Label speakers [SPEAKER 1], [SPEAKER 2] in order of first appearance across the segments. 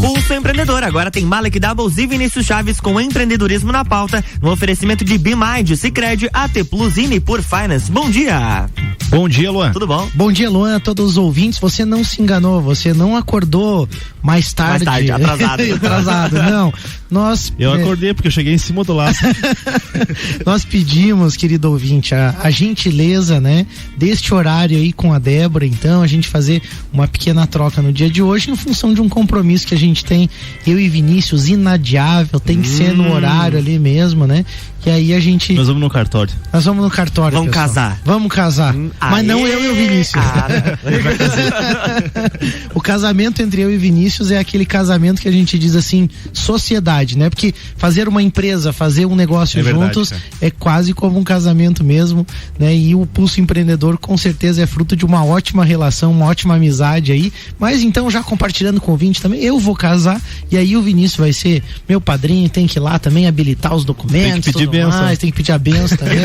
[SPEAKER 1] Pulso Empreendedor, agora tem Malek Doubles e Vinícius Chaves com empreendedorismo na pauta, no oferecimento de BeMind, Sicredi, AT Plus e Nipur Finance. Bom dia!
[SPEAKER 2] Bom dia, Luan.
[SPEAKER 1] Tudo bom?
[SPEAKER 3] Bom dia, Luan, a todos os ouvintes. Você não se enganou, você não acordou mais tarde.
[SPEAKER 1] Atrasado,
[SPEAKER 3] não.
[SPEAKER 2] Eu acordei porque eu cheguei em cima do laço.
[SPEAKER 3] Nós pedimos, querido ouvinte, a gentileza, né, deste horário aí com a Débora, então, a gente fazer uma pequena troca no dia de hoje em função de um compromisso que a gente tem, eu e Vinícius, inadiável, tem que ser no horário ali mesmo, né? E aí a gente...
[SPEAKER 2] Nós vamos no cartório.
[SPEAKER 3] Vamos
[SPEAKER 1] casar.
[SPEAKER 3] Vamos casar. Mas não eu e o Vinícius. O casamento entre eu e Vinícius é aquele casamento que a gente diz assim, sociedade, né? Porque fazer uma empresa, fazer um negócio juntos é quase como um casamento mesmo, né? E o Pulso Empreendedor com certeza é fruto de uma ótima relação, uma ótima amizade aí. Mas então, já compartilhando com o ouvinte também, eu vou casar e aí o Vinícius vai ser meu padrinho, tem que ir lá também habilitar os documentos.
[SPEAKER 2] Tem que pedir benção.
[SPEAKER 3] Tem que pedir a benção também.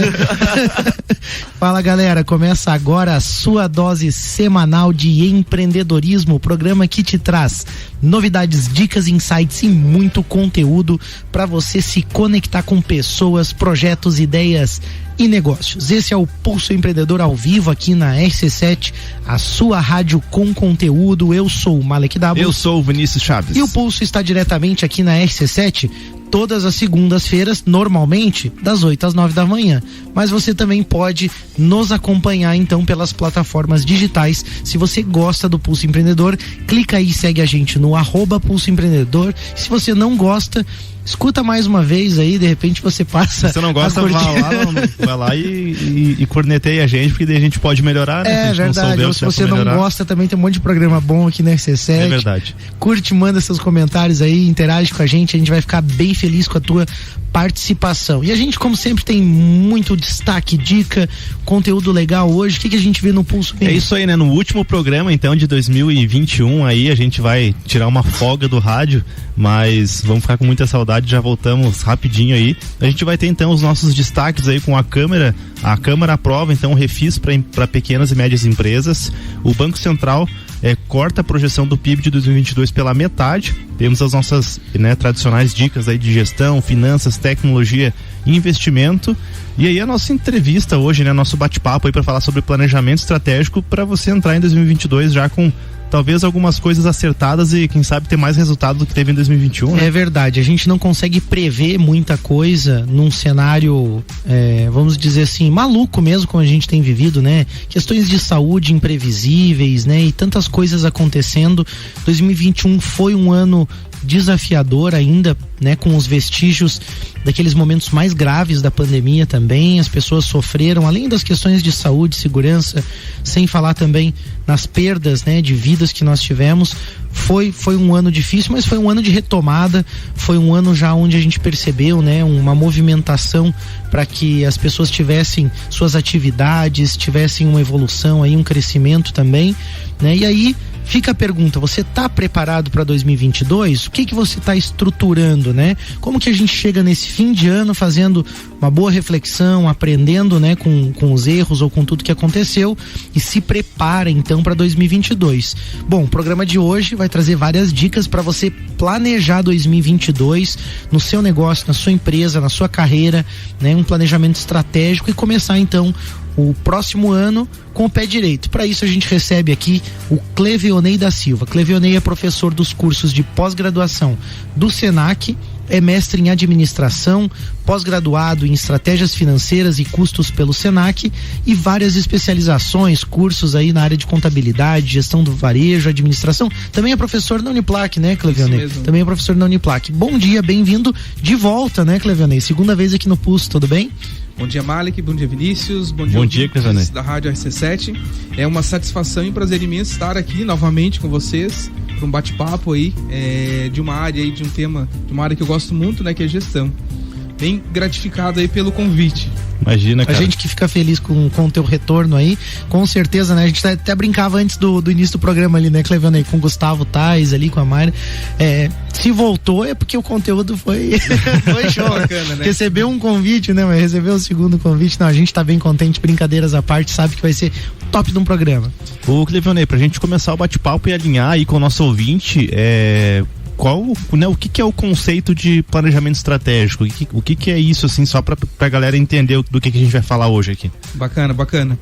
[SPEAKER 3] Fala, galera, começa agora a sua dose semanal de empreendedorismo, o programa que te traz novidades, dicas, insights e muito conteúdo para você se conectar com pessoas, projetos, ideias e negócios. Esse é o Pulso Empreendedor ao vivo aqui na RC7, a sua rádio com conteúdo. Eu sou o Malek Doubles.
[SPEAKER 2] Eu sou o Vinícius Chaves.
[SPEAKER 3] E o Pulso está diretamente aqui na RC7 todas as segundas-feiras, normalmente das 8 às 9 da manhã. Mas você também pode nos acompanhar então pelas plataformas digitais. Se você gosta do Pulso Empreendedor, clica aí e segue a gente no @Pulso Empreendedor. Se você não gosta, escuta mais uma vez aí, de repente você passa.
[SPEAKER 2] Se você não gosta, vai lá e corneteia a gente, porque daí a gente pode melhorar, né?
[SPEAKER 3] É verdade, ou se você não gosta, também tem um monte de programa bom aqui na RC7.
[SPEAKER 2] É verdade.
[SPEAKER 3] Curte, manda seus comentários aí, interage com a gente vai ficar bem feliz com a tua participação. E a gente, como sempre, tem muito destaque, dica, conteúdo legal hoje. O que a gente vê no Pulso?
[SPEAKER 2] É isso aí, né? No último programa, então, de 2021, aí a gente vai tirar uma folga do rádio, mas vamos ficar com muita saudade, já voltamos rapidinho aí. A gente vai ter então os nossos destaques aí com a Câmara aprova então o refis para pequenas e médias empresas. O Banco Central corta a projeção do PIB de 2022 pela metade. Temos as nossas, né, tradicionais dicas aí de gestão, finanças, tecnologia e investimento. E aí a nossa entrevista hoje, né, nosso bate-papo aí para falar sobre planejamento estratégico para você entrar em 2022 já com talvez algumas coisas acertadas e quem sabe ter mais resultado do que teve em 2021, né?
[SPEAKER 3] É verdade, a gente não consegue prever muita coisa num cenário, vamos dizer assim, maluco mesmo, como a gente tem vivido, né? Questões de saúde imprevisíveis, né? E tantas coisas acontecendo. 2021 foi um ano desafiador ainda, né, com os vestígios daqueles momentos mais graves da pandemia também. As pessoas sofreram, além das questões de saúde, segurança, sem falar também nas perdas, né, de vidas que nós tivemos. Foi um ano difícil, mas foi um ano de retomada, foi um ano já onde a gente percebeu, né, uma movimentação para que as pessoas tivessem suas atividades, tivessem uma evolução aí, um crescimento também, né? E aí fica a pergunta, você está preparado para 2022? O que você está estruturando, né? Como que a gente chega nesse fim de ano fazendo uma boa reflexão, aprendendo, né, com os erros ou com tudo que aconteceu e se prepara então para 2022? Bom, o programa de hoje vai trazer várias dicas para você planejar 2022 no seu negócio, na sua empresa, na sua carreira, né? Um planejamento estratégico e começar então o próximo ano com o pé direito. Para isso a gente recebe aqui o Clevionei da Silva. Clevionei é professor dos cursos de pós-graduação do Senac, é mestre em administração, pós-graduado em estratégias financeiras e custos pelo Senac e várias especializações, cursos aí na área de contabilidade, gestão do varejo, administração. Também é professor na Uniplac, né, Clevionei? Também é professor na Uniplac. Bom dia, bem-vindo de volta, né, Clevionei? Segunda vez aqui no Pulso, tudo bem?
[SPEAKER 4] Bom dia, Malek, bom dia, Vinícius, bom dia,
[SPEAKER 2] Clevionei,
[SPEAKER 4] da Rádio RC7. É uma satisfação e um prazer imenso estar aqui novamente com vocês para um bate-papo aí de uma área aí, de um tema, de uma área que eu gosto muito, né, que é gestão. Bem gratificado aí pelo convite.
[SPEAKER 2] Imagina, cara.
[SPEAKER 3] A gente que fica feliz com o teu retorno aí, com certeza, né? A gente até brincava antes do início do programa ali, né, Clevionei, com o Gustavo Tais ali, com a Mari. Se voltou é porque o conteúdo foi show. Bacana, né? Recebeu um convite, né? Mas recebeu o segundo convite. Não, a gente tá bem contente, brincadeiras à parte, sabe que vai ser top de um programa.
[SPEAKER 2] Ô, Clevionei, pra gente começar o bate-papo e alinhar aí com o nosso ouvinte, o que é o conceito de planejamento estratégico? O que é isso, assim, só pra galera entender do que a gente vai falar hoje aqui?
[SPEAKER 4] Bacana.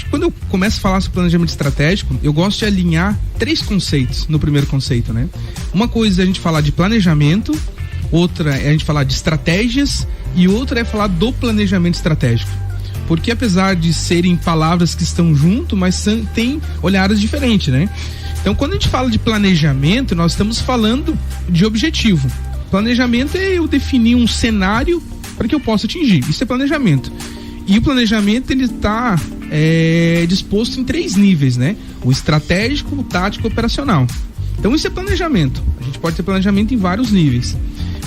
[SPEAKER 4] Quando eu começo a falar sobre planejamento estratégico, eu gosto de alinhar 3 conceitos no primeiro conceito, né? Uma coisa é a gente falar de planejamento, outra é a gente falar de estratégias e outra é falar do planejamento estratégico. Porque apesar de serem palavras que estão junto, mas tem olhares diferentes, né? Então, quando a gente fala de planejamento, nós estamos falando de objetivo. Planejamento é eu definir um cenário para que eu possa atingir. Isso é planejamento. E o planejamento, ele está disposto em 3 níveis, né? O estratégico, o tático e o operacional. Então, isso é planejamento. A gente pode ter planejamento em vários níveis.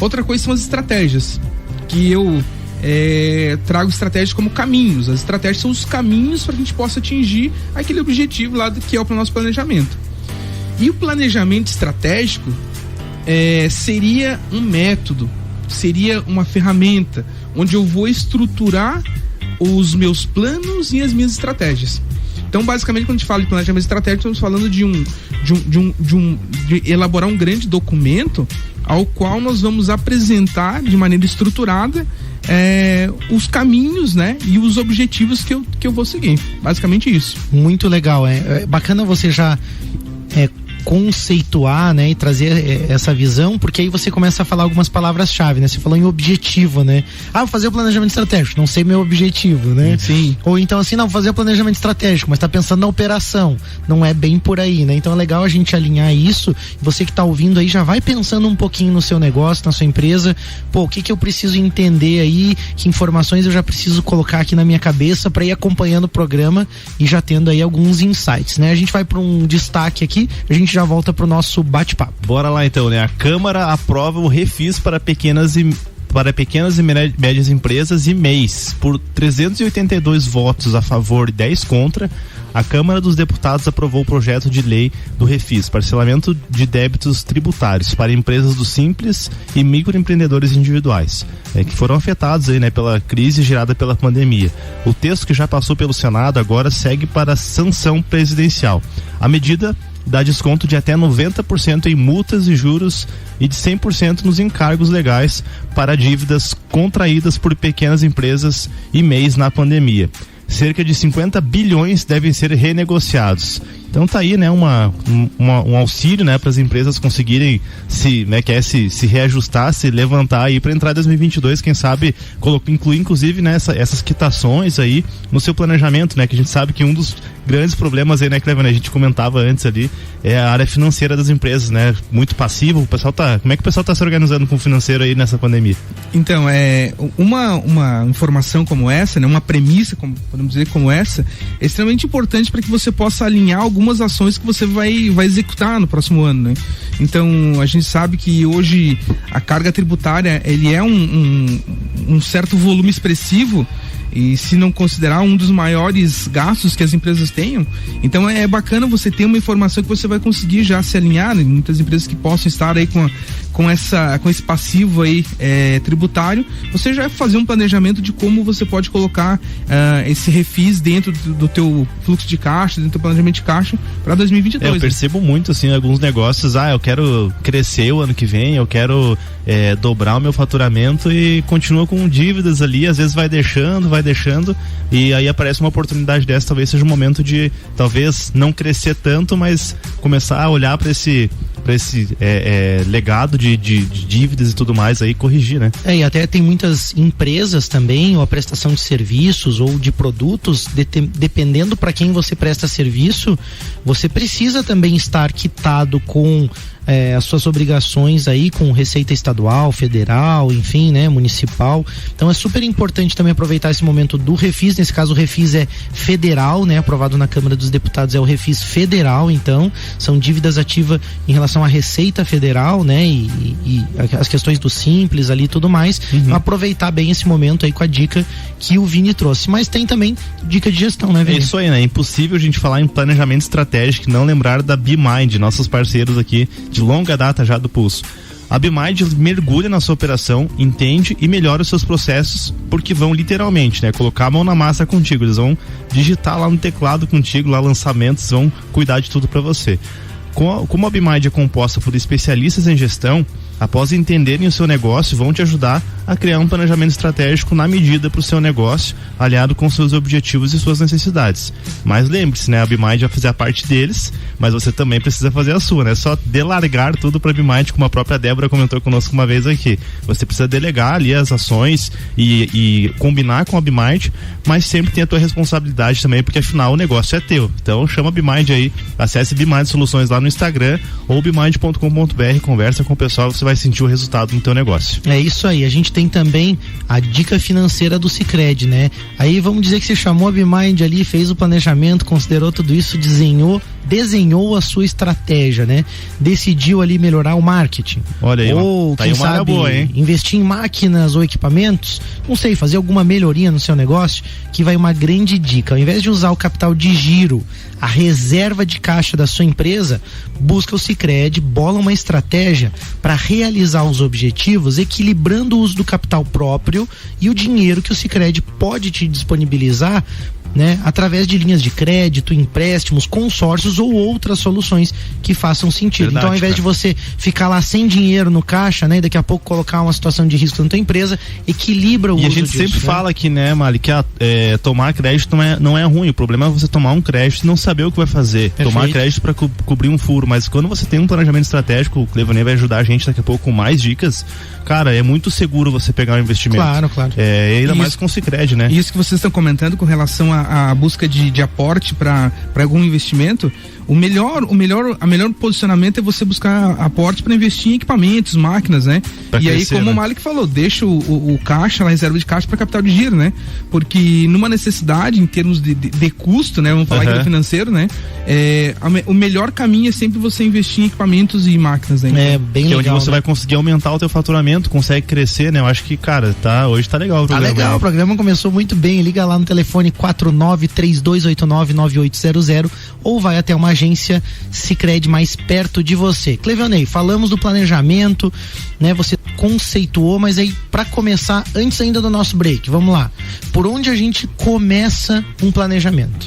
[SPEAKER 4] Outra coisa são as estratégias, que eu trago estratégias como caminhos. As estratégias são os caminhos para que a gente possa atingir aquele objetivo lá que é o nosso planejamento. E o planejamento estratégico seria um método, seria uma ferramenta onde eu vou estruturar os meus planos e as minhas estratégias. Então, basicamente, quando a gente fala de planejamento estratégico, estamos falando de elaborar um grande documento ao qual nós vamos apresentar de maneira estruturada os caminhos, né, e os objetivos que eu vou seguir. Basicamente isso.
[SPEAKER 3] Muito legal. É bacana você já conceituar, né, e trazer essa visão, porque aí você começa a falar algumas palavras-chave, né? Você falou em objetivo, né? Vou fazer o planejamento estratégico, não sei meu objetivo, né?
[SPEAKER 4] Sim.
[SPEAKER 3] Ou então assim, não, vou fazer o planejamento estratégico, mas tá pensando na operação, não é bem por aí, né? Então é legal a gente alinhar isso, você que tá ouvindo aí já vai pensando um pouquinho no seu negócio, na sua empresa, o que eu preciso entender aí, que informações eu já preciso colocar aqui na minha cabeça para ir acompanhando o programa e já tendo aí alguns insights, né? A gente vai para um destaque aqui, a gente já volta pro nosso bate-papo.
[SPEAKER 2] Bora lá então, né? A Câmara aprova o refis para pequenas e médias empresas e MEIs. Por 382 votos a favor e 10 contra, a Câmara dos Deputados aprovou o projeto de lei do refis, parcelamento de débitos tributários para empresas do Simples e microempreendedores individuais, que foram afetados aí, né, pela crise gerada pela pandemia. O texto, que já passou pelo Senado, agora segue para a sanção presidencial. A medida dá desconto de até 90% em multas e juros e de 100% nos encargos legais para dívidas contraídas por pequenas empresas e MEIs na pandemia. Cerca de 50 bilhões devem ser renegociados. Então tá aí, né, um auxílio, né, para as empresas conseguirem se reajustar, se levantar aí para entrar em 2022, quem sabe incluir inclusive, né, essas quitações aí no seu planejamento, né, que a gente sabe que um dos grandes problemas aí, né, que a gente comentava antes ali, é a área financeira das empresas, né, muito passivo. Como é que o pessoal tá se organizando com o financeiro aí nessa pandemia? Então,
[SPEAKER 4] uma informação como essa, né, uma premissa, podemos dizer, como essa, é extremamente importante para que você possa alinhar algumas ações que você vai executar no próximo ano, né? Então, a gente sabe que hoje a carga tributária, ele é um certo volume expressivo, e se não considerar um dos maiores gastos que as empresas tenham, então é bacana você ter uma informação que você vai conseguir já se alinhar, né? Muitas empresas que possam estar aí com esse passivo aí tributário, você já vai fazer um planejamento de como você pode colocar esse refis dentro do teu fluxo de caixa, dentro do teu planejamento de caixa para 2022.
[SPEAKER 2] Eu percebo muito assim alguns negócios, eu quero crescer o ano que vem, eu quero dobrar o meu faturamento e continua com dívidas ali, às vezes vai deixando e aí aparece uma oportunidade dessa, talvez seja o momento de talvez não crescer tanto, mas começar a olhar para esse legado de dívidas e tudo mais aí, corrigir, né?
[SPEAKER 3] E até tem muitas empresas também, ou a prestação de serviços ou de produtos, dependendo para quem você presta serviço, você precisa também estar quitado com as suas obrigações aí com receita estadual, federal, enfim, né, municipal. Então é super importante também aproveitar esse momento do refis. Nesse caso o refis é federal, né, aprovado na Câmara dos Deputados, é o refis federal. Então são dívidas ativas em relação à receita federal, né, e as questões do Simples ali e tudo mais. Aproveitar bem esse momento aí com a dica que o Vini trouxe. Mas tem também dica de gestão, né, Vini?
[SPEAKER 2] É isso aí, né? É impossível a gente falar em planejamento estratégico e não lembrar da BeMind, nossos parceiros aqui de longa data já do Pulso. A BeMind mergulha na sua operação, entende e melhora os seus processos, porque vão literalmente, né, colocar a mão na massa contigo. Eles vão digitar lá no teclado contigo, lá lançamentos, vão cuidar de tudo para você. Como a Bimind é composta por especialistas em gestão, após entenderem o seu negócio, vão te ajudar a criar um planejamento estratégico na medida para o seu negócio, alinhado com seus objetivos e suas necessidades. Mas lembre-se, né? A Bimind vai fazer a parte deles, mas você também precisa fazer a sua, né? Só delargar tudo para a Bimind, como a própria Débora comentou conosco uma vez aqui. Você precisa delegar ali as ações e combinar com a Bimind, mas sempre tem a tua responsabilidade também, porque afinal o negócio é teu. Então chama a Bimind aí, acesse Bimind Soluções lá no Instagram ou bimind.com.br, conversa com o pessoal, você vai sentir o resultado no teu negócio.
[SPEAKER 3] É isso aí, a gente tem também a dica financeira do Sicredi, né? Aí vamos dizer que você chamou a Bimind ali, fez o planejamento, considerou tudo isso, desenhou a sua estratégia, né? Decidiu ali melhorar o marketing.
[SPEAKER 2] Olha aí,
[SPEAKER 3] ou
[SPEAKER 2] tá
[SPEAKER 3] quem
[SPEAKER 2] aí uma
[SPEAKER 3] sabe
[SPEAKER 2] boa, hein?
[SPEAKER 3] investir em máquinas ou equipamentos, não sei, fazer alguma melhoria no seu negócio, que vai uma grande dica. Ao invés de usar o capital de giro, a reserva de caixa da sua empresa, busca o Sicredi, bola uma estratégia para realizar os objetivos, equilibrando o uso do capital próprio e o dinheiro que o Sicredi pode te disponibilizar, né, através de linhas de crédito, empréstimos, consórcios ou outras soluções que façam sentido.
[SPEAKER 2] Verdade,
[SPEAKER 3] então, ao invés de você ficar lá sem dinheiro no caixa, né, e daqui a pouco colocar uma situação de risco na tua empresa, equilibra o uso disso.
[SPEAKER 2] E a gente sempre fala aqui, né, Mali, que tomar crédito não é ruim. O problema é você tomar um crédito e não saber o que vai fazer.
[SPEAKER 3] Perfeito.
[SPEAKER 2] Tomar crédito para cobrir um furo. Mas quando você tem um planejamento estratégico, o Clevaney vai ajudar a gente daqui a pouco com mais dicas. Cara, é muito seguro você pegar um investimento.
[SPEAKER 3] Claro.
[SPEAKER 2] Ainda mais com o Sicredi, né?
[SPEAKER 4] Isso que vocês estão comentando com relação à busca de aporte para algum investimento, o melhor posicionamento é você buscar aporte para investir em equipamentos, máquinas, né?
[SPEAKER 2] Pra
[SPEAKER 4] e
[SPEAKER 2] crescer,
[SPEAKER 4] aí, como
[SPEAKER 2] né?
[SPEAKER 4] o Malik falou, deixa o caixa, a reserva de caixa para capital de giro, né? Porque numa necessidade, em termos de custo, né? Vamos falar aqui do financeiro, né? O melhor caminho é sempre você investir em equipamentos e máquinas, né?
[SPEAKER 3] É bem
[SPEAKER 2] que
[SPEAKER 3] legal.
[SPEAKER 2] é onde você vai conseguir aumentar o teu faturamento, consegue crescer, né? Eu acho que, cara, hoje tá legal o programa.
[SPEAKER 3] Tá legal, o programa começou muito bem. Liga lá no telefone 4932899800 ou vai até uma agência Sicredi mais perto de você. Clevaney, falamos do planejamento, né? Você conceituou, mas aí para começar, antes ainda do nosso break, vamos lá. Por onde a gente começa um planejamento?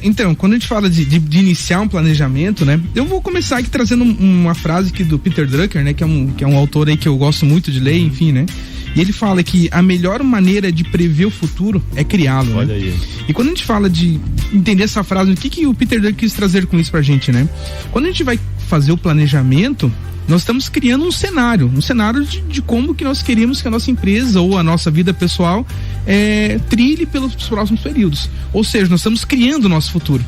[SPEAKER 4] Então, quando a gente fala de iniciar um planejamento, né? Eu vou começar aqui trazendo uma frase aqui do Peter Drucker, né? Que é um autor aí que eu gosto muito de ler, enfim, né? E ele fala que a melhor maneira de prever o futuro é criá-lo.
[SPEAKER 2] Olha
[SPEAKER 4] né?
[SPEAKER 2] aí.
[SPEAKER 4] E quando a gente fala de entender essa frase, o que o Peter Drucker quis trazer com isso pra gente, né? Quando a gente vai fazer o planejamento, nós estamos criando um cenário de como que nós queremos que a nossa empresa ou a nossa vida pessoal trilhe pelos próximos períodos. Ou seja, nós estamos criando o nosso futuro.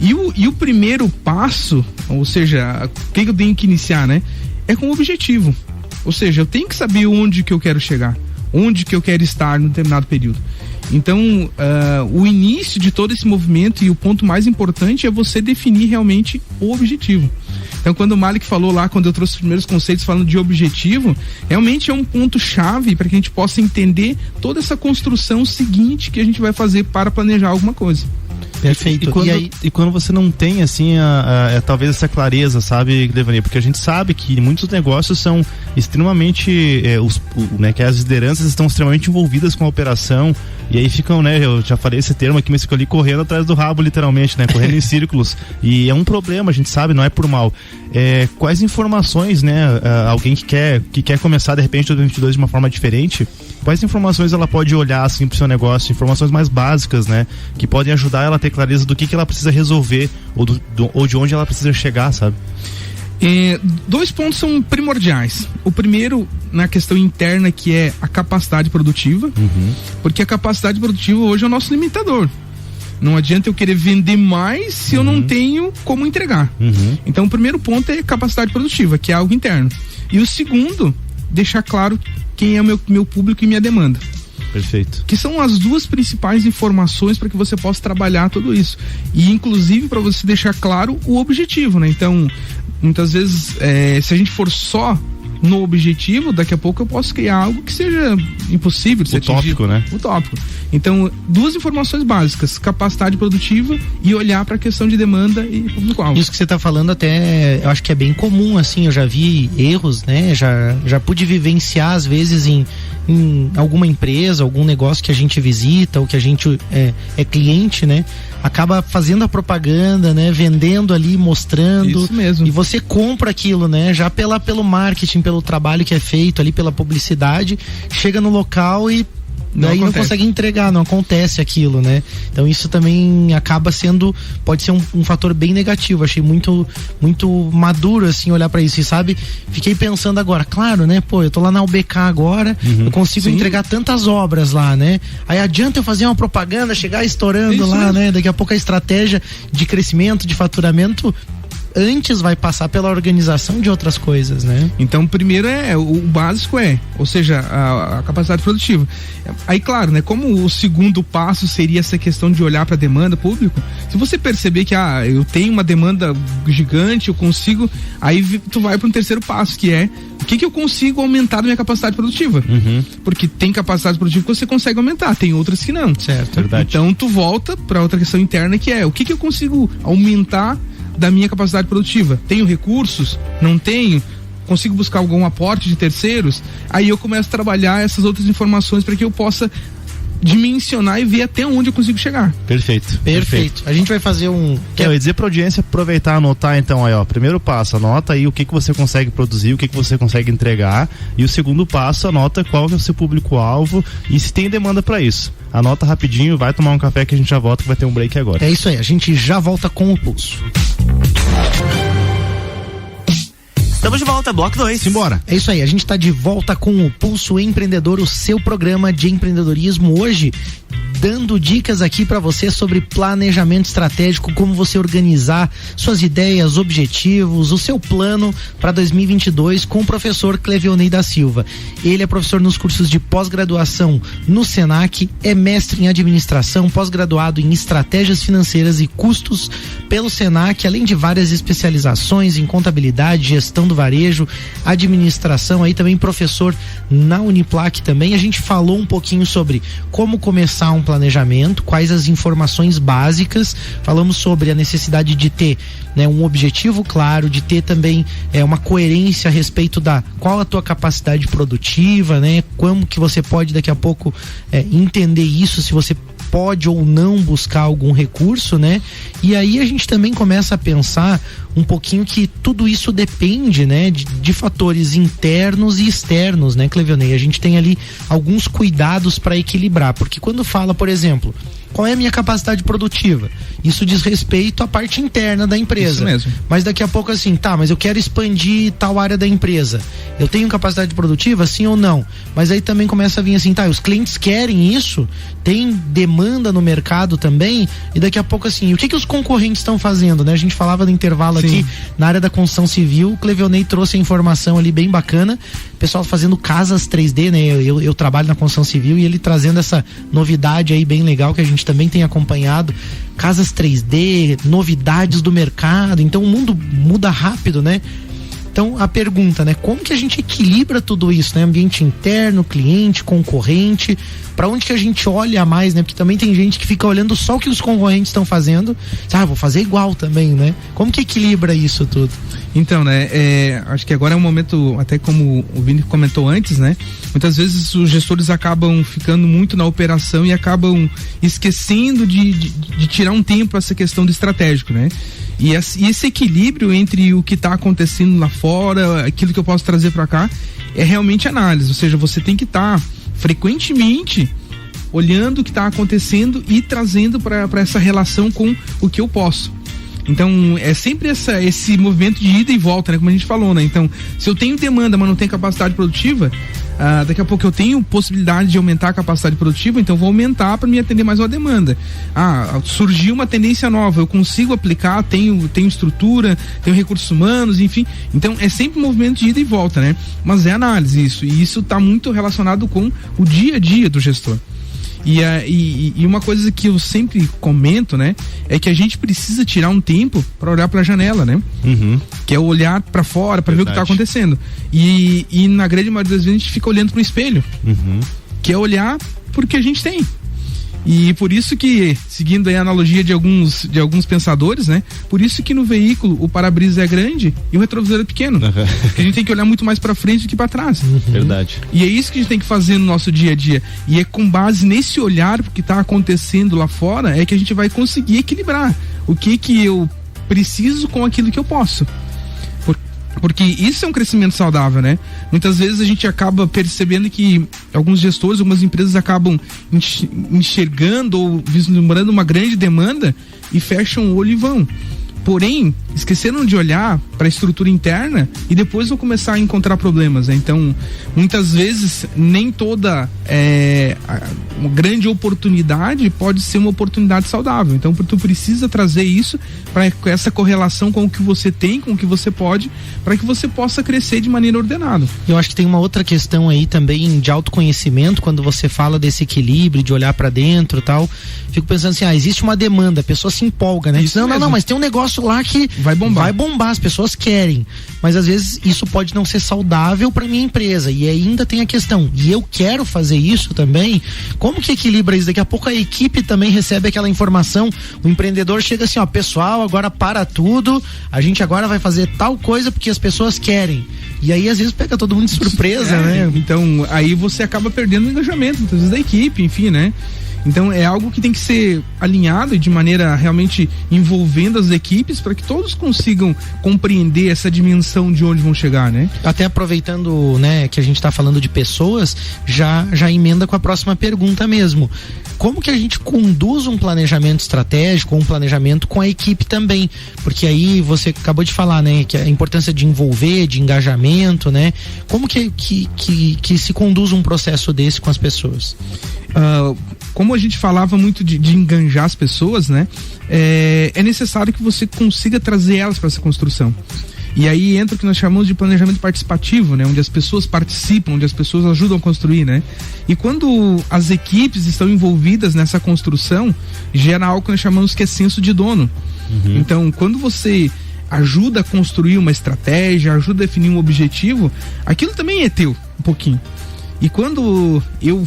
[SPEAKER 4] E o primeiro passo, ou seja, o que eu tenho que iniciar, né? É com o objetivo. Ou seja, eu tenho que saber onde que eu quero chegar, onde que eu quero estar num determinado período. Então, o início de todo esse movimento e o ponto mais importante é você definir realmente o objetivo. Então, quando o Malik falou lá, quando eu trouxe os primeiros conceitos falando de objetivo, realmente é um ponto chave para que a gente possa entender toda essa construção seguinte que a gente vai fazer para planejar alguma coisa.
[SPEAKER 3] Perfeito.
[SPEAKER 2] E quando você não tem, assim, talvez essa clareza, sabe, Clevaney? Porque a gente sabe que muitos negócios são extremamente, que as lideranças estão extremamente envolvidas com a operação, e aí ficam, né, eu já falei esse termo aqui, mas ficam ali correndo atrás do rabo, literalmente, né, correndo em círculos, e é um problema, a gente sabe, não é por mal. Quais informações, né, alguém que quer começar, de repente, 2022 de uma forma diferente, quais informações ela pode olhar, assim, pro seu negócio, informações mais básicas, né, que podem ajudar ela a ter clareza do que ela precisa resolver ou de onde ela precisa chegar, sabe?
[SPEAKER 4] Dois pontos são primordiais. O primeiro, na questão interna, que é a capacidade produtiva, porque a capacidade produtiva hoje é o nosso limitador. Não adianta eu querer vender mais se eu não tenho como entregar. Então, o primeiro ponto é capacidade produtiva, que é algo interno. E o segundo, deixar claro quem é o meu público e minha demanda.
[SPEAKER 2] Perfeito.
[SPEAKER 4] Que são as duas principais informações para que você possa trabalhar tudo isso. E inclusive para você deixar claro o objetivo, né? Então, muitas vezes, se a gente for só no objetivo, daqui a pouco eu posso criar algo que seja impossível de ser
[SPEAKER 2] utópico, né?
[SPEAKER 4] Utópico. Então, duas informações básicas: capacidade produtiva e olhar para a questão de demanda e público-alvo.
[SPEAKER 3] Isso que você está falando até, eu acho que é bem comum, assim, eu já vi erros, né? Já pude vivenciar às vezes em em alguma empresa, algum negócio que a gente visita ou que a gente é cliente, né? Acaba fazendo a propaganda, né? Vendendo ali, mostrando.
[SPEAKER 4] Isso mesmo.
[SPEAKER 3] E você compra aquilo, né? Já pelo marketing, pelo trabalho que é feito ali, pela publicidade, chega no local e daí não consegue entregar, não acontece aquilo, né? Então isso também acaba sendo, pode ser um fator bem negativo. Achei muito maduro, assim, olhar pra isso. E sabe, fiquei pensando agora, claro, né? Pô, eu tô lá na UBK agora, eu consigo entregar tantas obras lá, né? Aí adianta eu fazer uma propaganda, chegar estourando isso lá, né? Daqui a pouco a estratégia de crescimento, de faturamento antes vai passar pela organização de outras coisas, né?
[SPEAKER 4] Então, primeiro o básico ou seja, a capacidade produtiva. Aí, claro, né? Como o segundo passo seria essa questão de olhar para a demanda pública, se você perceber que eu tenho uma demanda gigante, eu consigo, aí tu vai para um terceiro passo, que é o que eu consigo aumentar da minha capacidade produtiva. Porque tem capacidade produtiva que você consegue aumentar, tem outras que não.
[SPEAKER 3] Certo.
[SPEAKER 2] Verdade.
[SPEAKER 4] Então, tu volta para outra questão interna, que é o que eu consigo aumentar da minha capacidade produtiva. Tenho recursos? Não tenho? Consigo buscar algum aporte de terceiros? Aí eu começo a trabalhar essas outras informações para que eu possa dimensionar e ver até onde eu consigo chegar.
[SPEAKER 2] Perfeito.
[SPEAKER 3] A gente vai fazer
[SPEAKER 2] Eu ia dizer pra audiência aproveitar, anotar então aí, ó, primeiro passo, anota aí o que você consegue produzir, o que você consegue entregar, e o segundo passo, anota qual é o seu público-alvo e se tem demanda pra isso. Anota rapidinho, vai tomar um café que a gente já volta, que vai ter um break agora.
[SPEAKER 3] É isso aí, a gente já volta com o Pulso.
[SPEAKER 1] Estamos de volta, bloco 2.
[SPEAKER 2] Simbora.
[SPEAKER 3] É isso aí, a gente tá de volta com o Pulso Empreendedor, o seu programa de empreendedorismo, hoje dando dicas aqui para você sobre planejamento estratégico, como você organizar suas ideias, objetivos, o seu plano para 2022 com o professor Clevionei da Silva. Ele é professor nos cursos de pós-graduação no Senac, é mestre em administração, pós-graduado em estratégias financeiras e custos pelo Senac, além de várias especializações em contabilidade, gestão do varejo, administração, aí também professor na Uniplac também. A gente falou um pouquinho sobre como começar um planejamento, quais as informações básicas, falamos sobre a necessidade de ter, né, um objetivo claro, de ter também uma coerência a respeito da qual a tua capacidade produtiva, né, como que você pode daqui a pouco entender isso, se você pode ou não buscar algum recurso, né? E aí a gente também começa a pensar um pouquinho que tudo isso depende, né, de fatores internos e externos, né, Clevionei? A gente tem ali alguns cuidados para equilibrar, porque quando fala, por exemplo, qual é a minha capacidade produtiva? Isso diz respeito à parte interna da empresa.
[SPEAKER 4] Isso mesmo.
[SPEAKER 3] Mas daqui a pouco assim, mas eu quero expandir tal área da empresa. Eu tenho capacidade produtiva, sim ou não? Mas aí também começa a vir assim, os clientes querem isso? Tem demanda no mercado também? E daqui a pouco assim, o que os concorrentes estão fazendo, né? A gente falava no intervalo aqui, na área da construção civil, o Clevionei trouxe a informação ali bem bacana, o pessoal fazendo casas 3D, né? Eu trabalho na construção civil e ele trazendo essa novidade aí bem legal que a gente também tem acompanhado, casas 3D, novidades do mercado, então o mundo muda rápido, né? Então a pergunta, né? Como que a gente equilibra tudo isso, né? Ambiente interno, cliente, concorrente, para onde que a gente olha mais, né? Porque também tem gente que fica olhando só o que os concorrentes estão fazendo, vou fazer igual também, né? Como que equilibra isso tudo?
[SPEAKER 4] Então, né, acho que agora é um momento, até como o Vini comentou antes, né? Muitas vezes os gestores acabam ficando muito na operação e acabam esquecendo de tirar um tempo para essa questão do estratégico, né? E esse equilíbrio entre o que está acontecendo lá fora, aquilo que eu posso trazer para cá, é realmente análise. Ou seja, você tem que estar frequentemente olhando o que está acontecendo e trazendo para essa relação com o que eu posso. Então, é sempre esse movimento de ida e volta, né? Como a gente falou, né? Então, se eu tenho demanda, mas não tenho capacidade produtiva, daqui a pouco eu tenho possibilidade de aumentar a capacidade produtiva, então vou aumentar para me atender mais uma demanda. Surgiu uma tendência nova, eu consigo aplicar, tenho estrutura, tenho recursos humanos, enfim. Então, é sempre um movimento de ida e volta, né? Mas é análise isso, e isso está muito relacionado com o dia a dia do gestor. E uma coisa que eu sempre comento, né, é que a gente precisa tirar um tempo para olhar para a janela, né? Que é olhar para fora, para ver o que está acontecendo. E na grande maioria das vezes a gente fica olhando para o espelho, que é olhar porque a gente tem. E por isso que, seguindo aí a analogia de alguns pensadores, né? Por isso que no veículo o para-brisa é grande e o retrovisor é pequeno. Porque a gente tem que olhar muito mais para frente do que para trás.
[SPEAKER 2] Verdade.
[SPEAKER 4] E é isso que a gente tem que fazer no nosso dia a dia. E é com base nesse olhar que está acontecendo lá fora é que a gente vai conseguir equilibrar o que eu preciso com aquilo que eu posso. Porque isso é um crescimento saudável, né? Muitas vezes a gente acaba percebendo que alguns gestores, algumas empresas acabam enxergando ou vislumbrando uma grande demanda e fecham o olho e vão. Porém, esqueceram de olhar para a estrutura interna e depois vão começar a encontrar problemas, né? Então, muitas vezes, nem toda uma grande oportunidade pode ser uma oportunidade saudável. Então, tu precisa trazer isso para essa correlação com o que você tem, com o que você pode, para que você possa crescer de maneira ordenada.
[SPEAKER 3] Eu acho que tem uma outra questão aí também de autoconhecimento, quando você fala desse equilíbrio, de olhar para dentro e tal. Fico pensando assim, existe uma demanda, a pessoa se empolga, né? Diz, não, mas tem um negócio lá que vai bombar, as pessoas querem, mas às vezes isso pode não ser saudável para minha empresa, e ainda tem a questão, e eu quero fazer isso também, como que equilibra isso? Daqui a pouco a equipe também recebe aquela informação, o empreendedor chega assim, pessoal, agora para tudo, a gente agora vai fazer tal coisa porque as pessoas querem, e aí às vezes pega todo mundo de surpresa, né?
[SPEAKER 4] Então aí você acaba perdendo o engajamento, muitas vezes da equipe, enfim, né? Então é algo que tem que ser alinhado de maneira realmente envolvendo as equipes para que todos consigam compreender essa dimensão de onde vão chegar, né?
[SPEAKER 3] Até aproveitando, né, que a gente está falando de pessoas, já emenda com a próxima pergunta mesmo. Como que a gente conduz um planejamento estratégico, um planejamento com a equipe também? Porque aí você acabou de falar, né, que a importância de envolver, de engajamento, né? Como que se conduz um processo desse com as pessoas?
[SPEAKER 4] Como a gente falava muito de enganjar as pessoas, né? É necessário que você consiga trazer elas para essa construção. E aí entra o que nós chamamos de planejamento participativo, né? Onde as pessoas participam, onde as pessoas ajudam a construir, né? E quando as equipes estão envolvidas nessa construção, gera algo que nós chamamos que é senso de dono. Então, quando você ajuda a construir uma estratégia, ajuda a definir um objetivo, aquilo também é teu, um pouquinho. E quando eu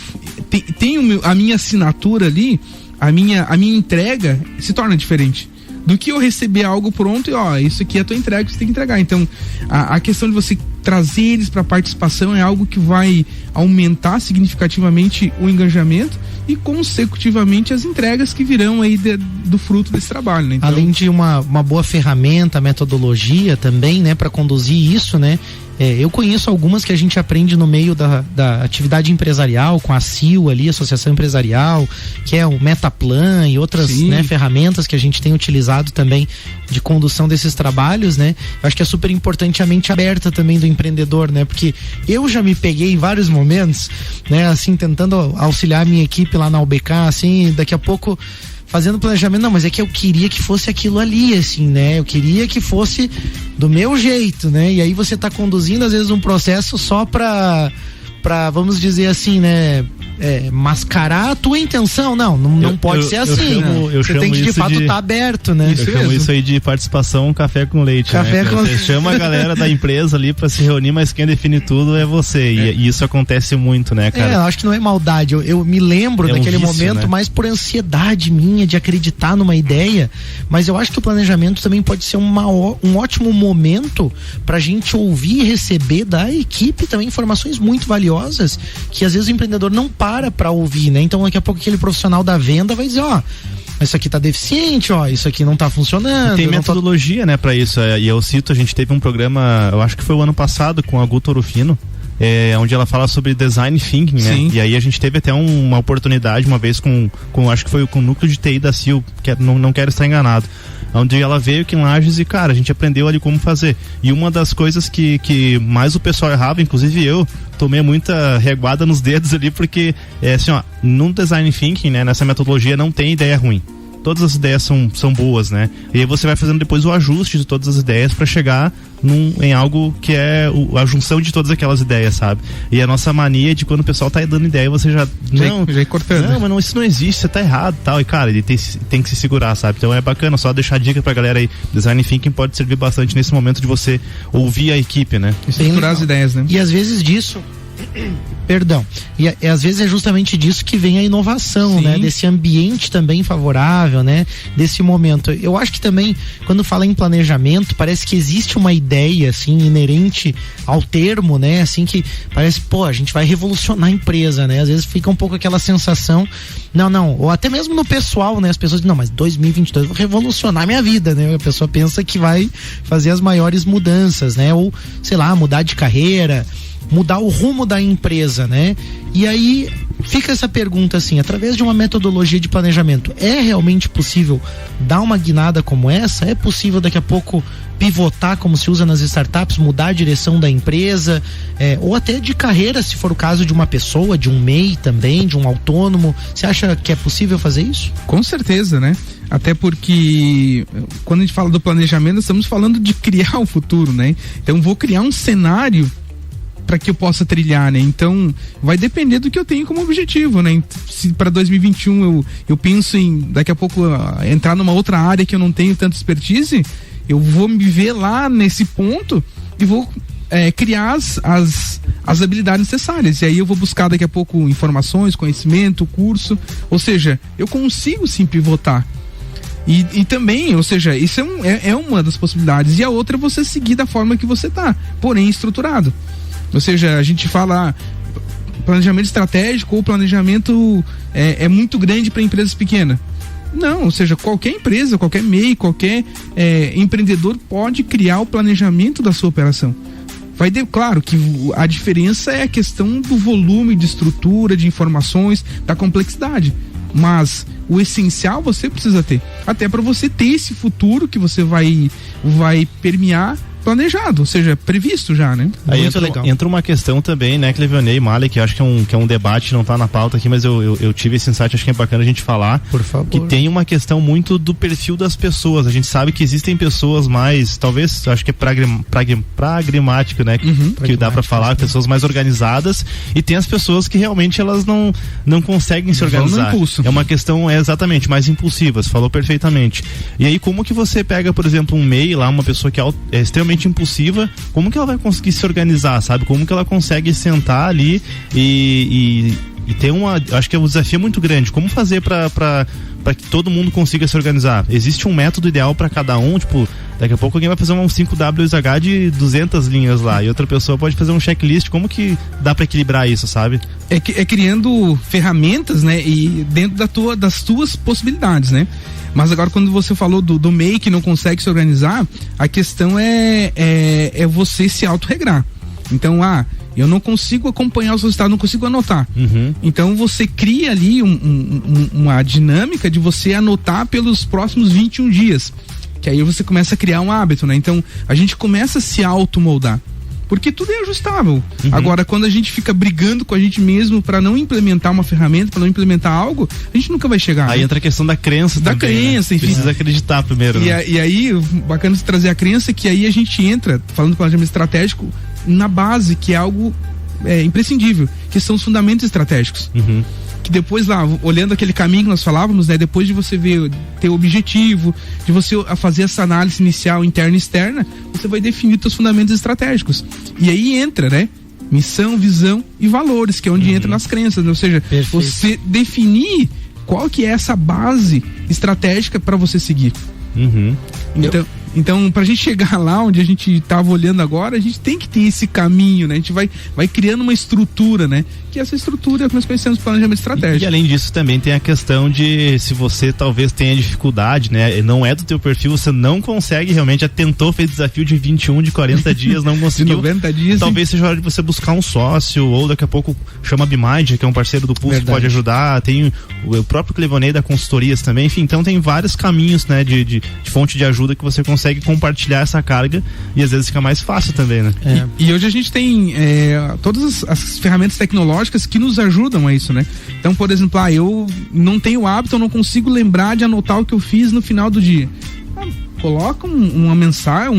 [SPEAKER 4] tenho a minha assinatura ali, a minha entrega se torna diferente do que eu receber algo pronto e isso aqui é a tua entrega, você tem que entregar. Então a questão de você trazer eles para a participação é algo que vai aumentar significativamente o engajamento e consecutivamente as entregas que virão aí do fruto desse trabalho, né? Então,
[SPEAKER 3] além de uma boa ferramenta, metodologia também, né, para conduzir isso, né? Eu conheço algumas que a gente aprende no meio da atividade empresarial, com a CIO ali, Associação Empresarial, que é o Metaplan e outras, né, ferramentas que a gente tem utilizado também de condução desses trabalhos, né? Eu acho que é super importante a mente aberta também do empreendedor, né? Porque eu já me peguei em vários momentos, né, assim, tentando auxiliar a minha equipe lá na UBK, assim, daqui a pouco fazendo planejamento, não, mas é que eu queria que fosse aquilo ali, assim, né? Eu queria que fosse do meu jeito, né? E aí você tá conduzindo, às vezes, um processo só pra vamos dizer assim, né? Mascarar a tua intenção. Não pode ser assim. Você tem que, de fato, estar aberto, né?
[SPEAKER 2] Eu chamo isso aí de participação café com leite.
[SPEAKER 3] Café com leite.
[SPEAKER 2] Você chama a galera da empresa ali pra se reunir, mas quem define tudo é você. E isso acontece muito, né, cara?
[SPEAKER 3] Eu acho que não é maldade. Eu me lembro daquele vício, momento, né? Mais por ansiedade minha de acreditar numa ideia. Mas eu acho que o planejamento também pode ser um ótimo momento pra gente ouvir e receber da equipe também informações muito valiosas que às vezes o empreendedor não para ouvir, né? Então daqui a pouco aquele profissional da venda vai dizer, isso aqui tá deficiente, isso aqui não tá funcionando.
[SPEAKER 2] Tem metodologia, né, pra isso. E eu cito, a gente teve um programa, eu acho que foi o ano passado, com a Guto Orofino, onde ela fala sobre design thinking, né? Sim. E aí a gente teve até uma oportunidade uma vez com acho que foi com o núcleo de TI da CIO, que não quero estar enganado, onde ela veio aqui em Lages e, cara, a gente aprendeu ali como fazer. E uma das coisas que mais o pessoal errava, inclusive eu, tomei muita reguada nos dedos ali, porque no design thinking, né, nessa metodologia não tem ideia ruim. Todas as ideias são boas, né? E aí você vai fazendo depois o ajuste de todas as ideias para chegar em algo que é a junção de todas aquelas ideias, sabe? E a nossa mania de quando o pessoal tá dando ideia, você já ir cortando. Não, mas isso não existe, você tá errado e tal. E, cara, ele tem que se segurar, sabe? Então é bacana só deixar dica pra galera aí. Design Thinking pode servir bastante nesse momento de você ouvir a equipe, né?
[SPEAKER 4] Estruturar as ideias, né?
[SPEAKER 3] E às vezes disso Perdão. E às vezes é justamente disso que vem a inovação, né? Desse ambiente também favorável, né? Desse momento. Eu acho que também, quando fala em planejamento, parece que existe uma ideia, assim, inerente ao termo, né? Assim, que parece, a gente vai revolucionar a empresa, né? Às vezes fica um pouco aquela sensação, ou até mesmo no pessoal, né? As pessoas dizem, mas 2022 vou revolucionar minha vida, né? A pessoa pensa que vai fazer as maiores mudanças, né? Ou, sei lá, mudar de carreira, mudar o rumo da empresa, né? E aí fica essa pergunta assim, através de uma metodologia de planejamento, é realmente possível dar uma guinada como essa? É possível daqui a pouco pivotar, como se usa nas startups, mudar a direção da empresa, ou até de carreira, se for o caso de uma pessoa, de um MEI também, de um autônomo? Você acha que é possível fazer isso?
[SPEAKER 4] Com certeza, né? Até porque quando a gente fala do planejamento, nós estamos falando de criar o futuro, né? Então vou criar um cenário para que eu possa trilhar, né? Então vai depender do que eu tenho como objetivo, né? Se para 2021 eu penso em daqui a pouco entrar numa outra área que eu não tenho tanta expertise, eu vou me ver lá nesse ponto e vou criar as habilidades necessárias. E aí eu vou buscar daqui a pouco informações, conhecimento, curso, ou seja, eu consigo sim pivotar. E também, ou seja, isso é uma das possibilidades. E a outra é você seguir da forma que você tá, porém estruturado. Ou seja, a gente fala planejamento estratégico ou planejamento é muito grande para empresas pequenas. Não, ou seja, qualquer empresa, qualquer MEI, qualquer empreendedor pode criar o planejamento da sua operação. Claro que a diferença é a questão do volume de estrutura, de informações, da complexidade. Mas o essencial você precisa ter, até para você ter esse futuro que você vai permear planejado, ou seja, previsto já, né?
[SPEAKER 2] Aí entra uma questão também, né, Clevionei e Malek, que eu acho que é um debate, não tá na pauta aqui, mas eu tive esse insight, acho que é bacana a gente falar.
[SPEAKER 3] Por favor.
[SPEAKER 2] Que tem uma questão muito do perfil das pessoas. A gente sabe que existem pessoas mais, talvez, acho que é pragmático, né? Que dá pra falar, pessoas mais organizadas, e tem as pessoas que realmente elas não conseguem se organizar. É uma questão, exatamente, mais impulsiva, você falou perfeitamente. E aí, como que você pega, por exemplo, um MEI lá, uma pessoa que é extremamente impulsiva, como que ela vai conseguir se organizar, sabe? Como que ela consegue sentar ali e ter acho que é um desafio muito grande. Como fazer para que todo mundo consiga se organizar? Existe um método ideal para cada um? Tipo, daqui a pouco alguém vai fazer um 5WSH de 200 linhas lá e outra pessoa pode fazer um checklist. Como que dá para equilibrar isso, sabe?
[SPEAKER 4] É criando ferramentas, né? E dentro das tuas possibilidades, né? Mas agora, quando você falou do MEI que não consegue se organizar, a questão é você se autorregrar. Então, eu não consigo acompanhar os resultados, não consigo anotar. Então você cria ali uma dinâmica de você anotar pelos próximos 21 dias. Que aí você começa a criar um hábito, né? Então a gente começa a se automoldar. Porque tudo é ajustável. Agora, quando a gente fica brigando com a gente mesmo para não implementar uma ferramenta, para não implementar algo, a gente nunca vai chegar.
[SPEAKER 2] Aí entra a questão da crença também. Da crença,
[SPEAKER 4] enfim.
[SPEAKER 2] Precisa acreditar primeiro.
[SPEAKER 4] E aí, bacana você trazer a crença, que aí a gente entra, falando do planejamento estratégico, na base, que é algo imprescindível, que são os fundamentos estratégicos. Que depois lá, olhando aquele caminho que nós falávamos, né, depois de você ter o objetivo, de você fazer essa análise inicial, interna e externa, você vai definir os fundamentos estratégicos. E aí entra, né, missão, visão e valores, que é onde entra nas crenças, né? Ou seja, você definir qual que é essa base estratégica para você seguir. Então, pra gente chegar lá onde a gente tava olhando agora, a gente tem que ter esse caminho, né? A gente vai criando uma estrutura, né? Que essa estrutura é o que nós conhecemos planejamento estratégico.
[SPEAKER 2] E além disso também tem a questão de, se você talvez tenha dificuldade, né? Não é do teu perfil, você não consegue realmente, já tentou, fez desafio de 21, de 40 dias, não conseguiu.
[SPEAKER 4] De 90 dias.
[SPEAKER 2] Talvez seja hora de você buscar um sócio, ou daqui a pouco chama a BeMind, que é um parceiro do Pulse, que pode ajudar. Tem o próprio Clevionei da consultorias também, enfim, então tem vários caminhos, né? De fonte de ajuda que você consegue compartilhar essa carga e às vezes fica mais fácil também, né?
[SPEAKER 4] E hoje a gente tem todas as ferramentas tecnológicas que nos ajudam a isso, né? Então, por exemplo, eu não tenho hábito, eu não consigo lembrar de anotar o que eu fiz no final do dia. Coloca uma mensagem,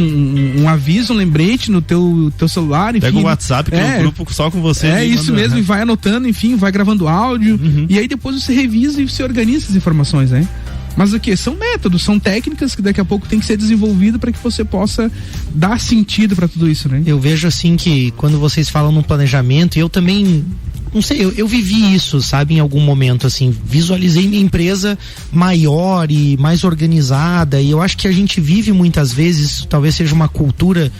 [SPEAKER 4] um aviso, um lembrete no teu celular, enfim.
[SPEAKER 2] Pega o WhatsApp, cria um grupo só com você.
[SPEAKER 4] Isso mesmo, e vai anotando, enfim, vai gravando áudio, e aí depois você revisa e você organiza as informações, né? Mas o que? São métodos, são técnicas que daqui a pouco tem que ser desenvolvido para que você possa dar sentido para tudo isso, né?
[SPEAKER 3] Eu vejo assim que quando vocês falam no planejamento, e eu também, não sei, eu vivi isso, sabe, em algum momento, assim, visualizei minha empresa maior e mais organizada, e eu acho que a gente vive muitas vezes, talvez seja uma cultura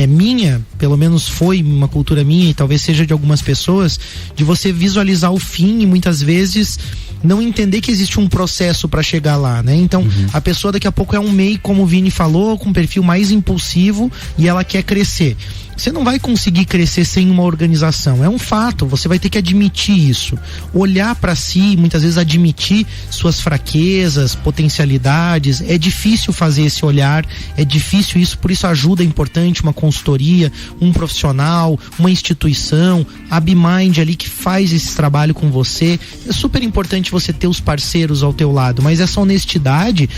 [SPEAKER 3] minha, pelo menos foi uma cultura minha e talvez seja de algumas pessoas, de você visualizar o fim e muitas vezes não entender que existe um processo para chegar lá, né? Então, a pessoa daqui a pouco é um MEI, como o Vini falou, com um perfil mais impulsivo e ela quer crescer. Você não vai conseguir crescer sem uma organização, é um fato, você vai ter que admitir isso, olhar para si, muitas vezes admitir suas fraquezas, potencialidades. É difícil fazer esse olhar, é difícil isso, por isso ajuda, é importante uma consultoria, um profissional, uma instituição, a BeMind ali que faz esse trabalho com você. É super importante você ter os parceiros ao teu lado, mas essa honestidade,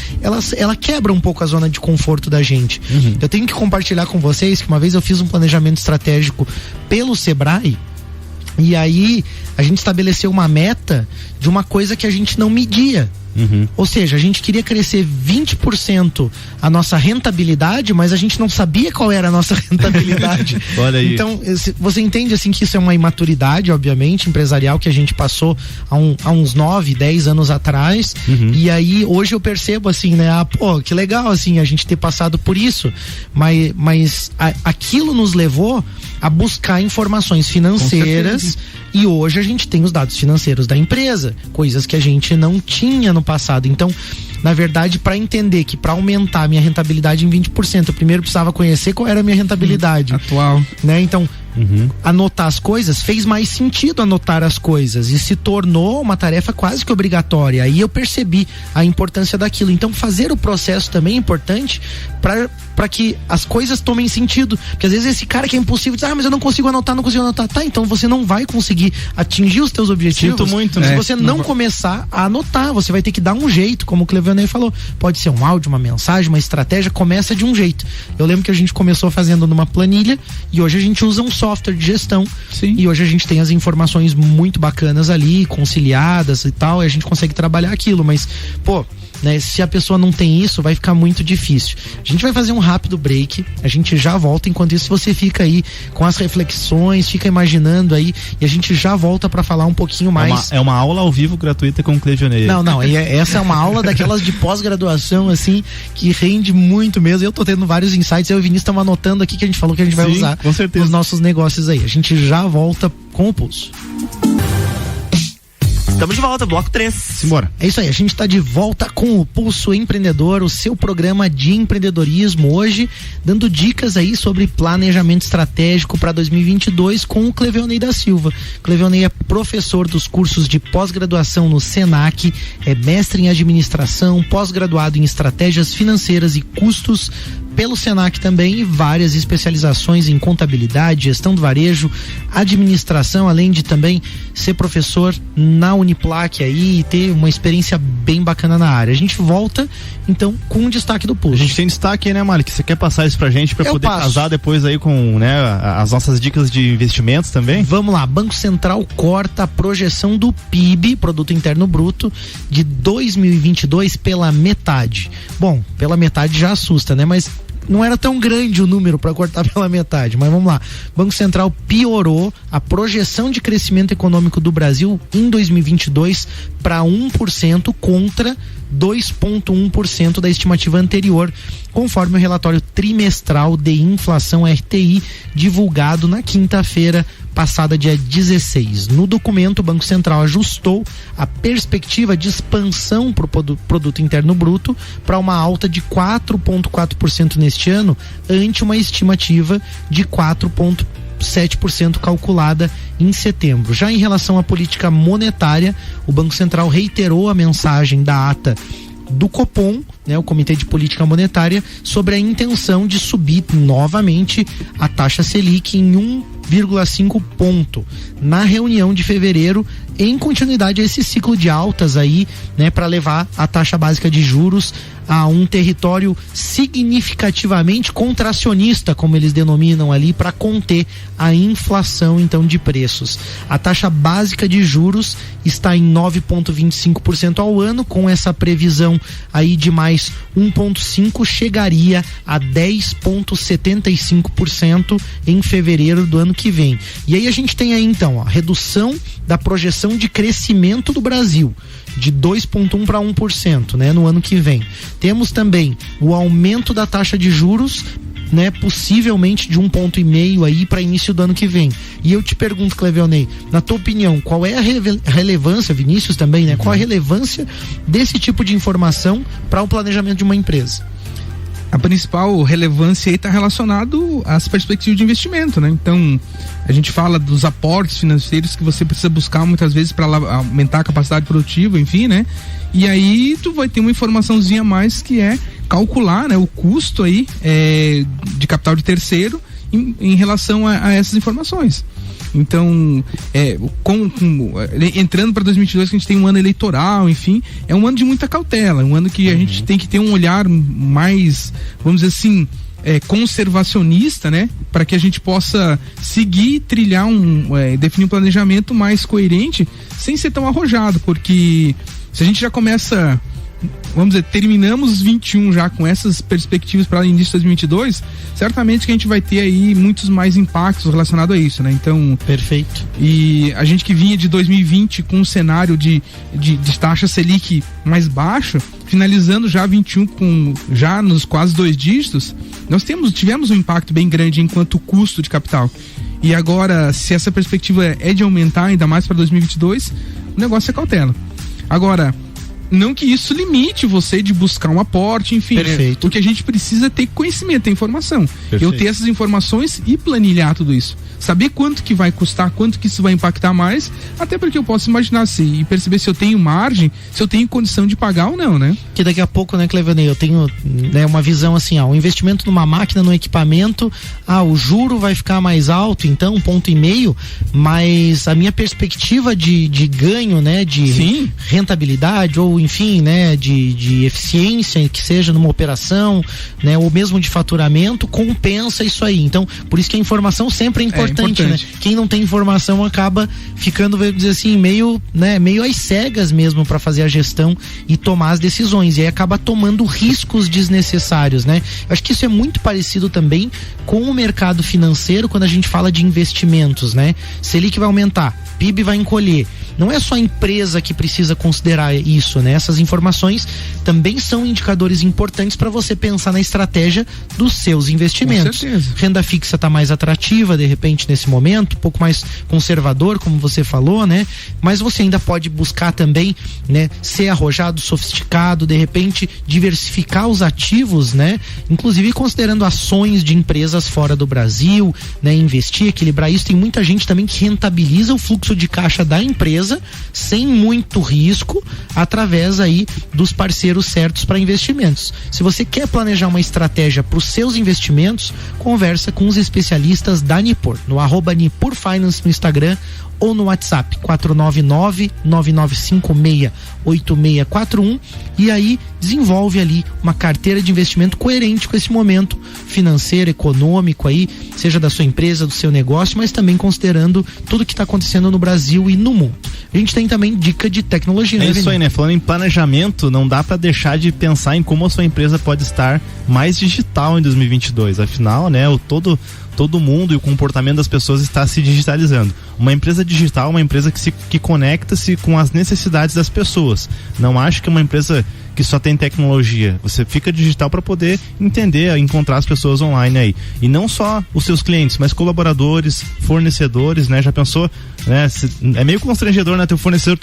[SPEAKER 3] ela quebra um pouco a zona de conforto da gente. Eu tenho que compartilhar com vocês que uma vez eu fiz um planejamento estratégico pelo Sebrae, e aí a gente estabeleceu uma meta de uma coisa que a gente não media. Ou seja, a gente queria crescer 20% a nossa rentabilidade, mas a gente não sabia qual era a nossa rentabilidade.
[SPEAKER 2] Olha aí.
[SPEAKER 3] Então, você entende assim que isso é uma imaturidade, obviamente, empresarial que a gente passou há uns 9, 10 anos atrás. E aí, hoje eu percebo assim, né? Que legal assim, a gente ter passado por isso. Mas aquilo nos levou a buscar informações financeiras, e hoje a gente tem os dados financeiros da empresa, coisas que a gente não tinha no passado. Então, na verdade, para entender que para aumentar a minha rentabilidade em 20%, eu primeiro precisava conhecer qual era a minha rentabilidade
[SPEAKER 4] atual,
[SPEAKER 3] né? Então, anotar as coisas, fez mais sentido anotar as coisas e se tornou uma tarefa quase que obrigatória. Aí eu percebi a importância daquilo. Então, fazer o processo também é importante para que as coisas tomem sentido, porque às vezes esse cara que é impulsivo diz, mas eu não consigo anotar. Tá, então você não vai conseguir atingir os teus objetivos.
[SPEAKER 2] Sinto muito, né?
[SPEAKER 3] Se você não começar a anotar, você vai ter que dar um jeito, como o Cleveonei falou, pode ser um áudio, uma mensagem, uma estratégia, começa de um jeito. Eu lembro que a gente começou fazendo numa planilha e hoje a gente usa um software de gestão.
[SPEAKER 4] Sim.
[SPEAKER 3] E hoje a gente tem as informações muito bacanas ali, conciliadas e tal, e a gente consegue trabalhar aquilo, mas, né, se a pessoa não tem isso, vai ficar muito difícil. A gente vai fazer um rápido break, a gente já volta. Enquanto isso, você fica aí com as reflexões, fica imaginando aí, e a gente já volta para falar um pouquinho mais.
[SPEAKER 2] É uma aula ao vivo gratuita com o Cleveonei.
[SPEAKER 3] Não, essa é uma aula daquelas de pós-graduação, assim, que rende muito mesmo. Eu tô tendo vários insights, eu e o Vinícius estamos anotando aqui que a gente falou que a gente vai usar
[SPEAKER 2] com certeza
[SPEAKER 3] nos nossos negócios aí. A gente já volta com o Pulso.
[SPEAKER 1] Estamos de volta, bloco 3.
[SPEAKER 2] Simbora.
[SPEAKER 3] É isso aí, a gente está de volta com o Pulso Empreendedor, o seu programa de empreendedorismo, hoje dando dicas aí sobre planejamento estratégico para 2022 com o Cleveonei da Silva. Cleveonei é professor dos cursos de pós-graduação no Senac, é mestre em administração, pós-graduado em estratégias financeiras e custos pelo Senac também, e várias especializações em contabilidade, gestão do varejo, administração, além de também ser professor na Uniplac aí e ter uma experiência bem bacana na área. A gente volta então com um destaque do Pulso.
[SPEAKER 2] A gente tem destaque aí, né, Malik? Você quer passar isso pra gente pra poder casar depois aí com, né, as nossas dicas de investimentos também? Vamos
[SPEAKER 3] lá, Banco Central corta a projeção do PIB, Produto Interno Bruto, de 2022 pela metade. Bom, pela metade já assusta, né? Mas não era tão grande o número para cortar pela metade, mas vamos lá. Banco Central piorou a projeção de crescimento econômico do Brasil em 2022 para 1% contra 2,1% da estimativa anterior, conforme o relatório trimestral de inflação RTI divulgado na quinta-feira passada, dia 16. No documento, o Banco Central ajustou a perspectiva de expansão para o Produto Interno Bruto para uma alta de 4,4% neste ano, ante uma estimativa de 4,7% calculada em setembro. Já em relação à política monetária, o Banco Central reiterou a mensagem da ata do Copom, né, o Comitê de Política Monetária, sobre a intenção de subir novamente a taxa Selic em 1,5 ponto na reunião de fevereiro, em continuidade a esse ciclo de altas aí, né, para levar a taxa básica de juros a um território significativamente contracionista, como eles denominam ali, para conter a inflação então de preços. A taxa básica de juros está em 9,25% ao ano, com essa previsão aí de mais 1,5, chegaria a 10,75% em fevereiro do ano que vem. E aí a gente tem aí então a redução da projeção de crescimento do Brasil de 2,1 para 1%, né, no ano que vem. Temos também o aumento da taxa de juros, né, possivelmente de 1,5 ponto aí para início do ano que vem. E eu te pergunto, Clevelney, na tua opinião, qual é a relevância, Vinícius também, né? Qual a relevância desse tipo de informação para o planejamento de uma empresa?
[SPEAKER 4] A principal relevância aí está relacionado às perspectivas de investimento, né? Então, a gente fala dos aportes financeiros que você precisa buscar muitas vezes para aumentar a capacidade produtiva, enfim, né? E aí tu vai ter uma informaçãozinha a mais, que é calcular, né, o custo aí de capital de terceiro em relação a essas informações. Então, entrando para 2022, que a gente tem um ano eleitoral, enfim, é um ano de muita cautela, um ano que a gente tem que ter um olhar mais, vamos dizer assim, conservacionista, né, para que a gente possa seguir, trilhar definir um planejamento mais coerente, sem ser tão arrojado, porque se a gente já começa, vamos dizer, terminamos 21 já com essas perspectivas para início de 2022, certamente que a gente vai ter aí muitos mais impactos relacionados a isso, né? Então,
[SPEAKER 3] perfeito.
[SPEAKER 4] E a gente que vinha de 2020 com um cenário de taxa Selic mais baixa, finalizando já 21 já nos quase 2 dígitos, nós tivemos um impacto bem grande enquanto custo de capital. E agora, se essa perspectiva é de aumentar ainda mais para 2022, o negócio é cautela. Agora, não que isso limite você de buscar um aporte, enfim.
[SPEAKER 3] Perfeito.
[SPEAKER 4] O que a gente precisa é ter conhecimento, ter informação.
[SPEAKER 2] Perfeito.
[SPEAKER 4] Eu ter essas informações e planilhar tudo isso. Saber quanto que vai custar, quanto que isso vai impactar mais, até porque eu posso imaginar e perceber se eu tenho margem, se eu tenho condição de pagar ou não, né?
[SPEAKER 3] Que daqui a pouco, né, Clevelney, eu tenho, né, uma visão assim, o investimento numa máquina, no equipamento, o juro vai ficar mais alto, então 1,5 ponto, mas a minha perspectiva de ganho, né, de
[SPEAKER 4] Sim.
[SPEAKER 3] rentabilidade ou enfim, né, de eficiência que seja numa operação, né, ou mesmo de faturamento, compensa isso aí. Então, por isso que a informação sempre é importante. Né? Quem não tem informação acaba ficando, vamos dizer assim, meio às cegas mesmo para fazer a gestão e tomar as decisões, e aí acaba tomando riscos desnecessários, né? Eu acho que isso é muito parecido também com o mercado financeiro quando a gente fala de investimentos, né? Selic vai aumentar, PIB vai encolher. Não é só a empresa que precisa considerar isso, né? Essas informações também são indicadores importantes para você pensar na estratégia dos seus investimentos.
[SPEAKER 4] Com certeza.
[SPEAKER 3] Renda fixa está mais atrativa, de repente, nesse momento, um pouco mais conservador, como você falou, né? Mas você ainda pode buscar também, né, ser arrojado, sofisticado, de repente diversificar os ativos, né? Inclusive considerando ações de empresas fora do Brasil, né? Investir, equilibrar isso. Tem muita gente também que rentabiliza o fluxo de caixa da empresa sem muito risco, através aí dos parceiros certos para investimentos. Se você quer planejar uma estratégia para os seus investimentos, conversa com os especialistas da Nipur, no @Nipur Finance no Instagram ou no WhatsApp 499-9956-8641, e aí desenvolve ali uma carteira de investimento coerente com esse momento financeiro, econômico aí, seja da sua empresa, do seu negócio, mas também considerando tudo que está acontecendo no Brasil e no mundo. A gente tem também dica de tecnologia,
[SPEAKER 2] né, isso aí, né? Falando em planejamento, não dá para deixar de pensar em como a sua empresa pode estar mais digital em 2022. Afinal, né, todo mundo e o comportamento das pessoas está se digitalizando. Uma empresa digital é uma empresa que conecta-se com as necessidades das pessoas. Não acho que é uma empresa que só tem tecnologia. Você fica digital para poder entender, encontrar as pessoas online aí. E não só os seus clientes, mas colaboradores, fornecedores, né? Já pensou, né? É meio constrangedor, né? Ter o fornecedor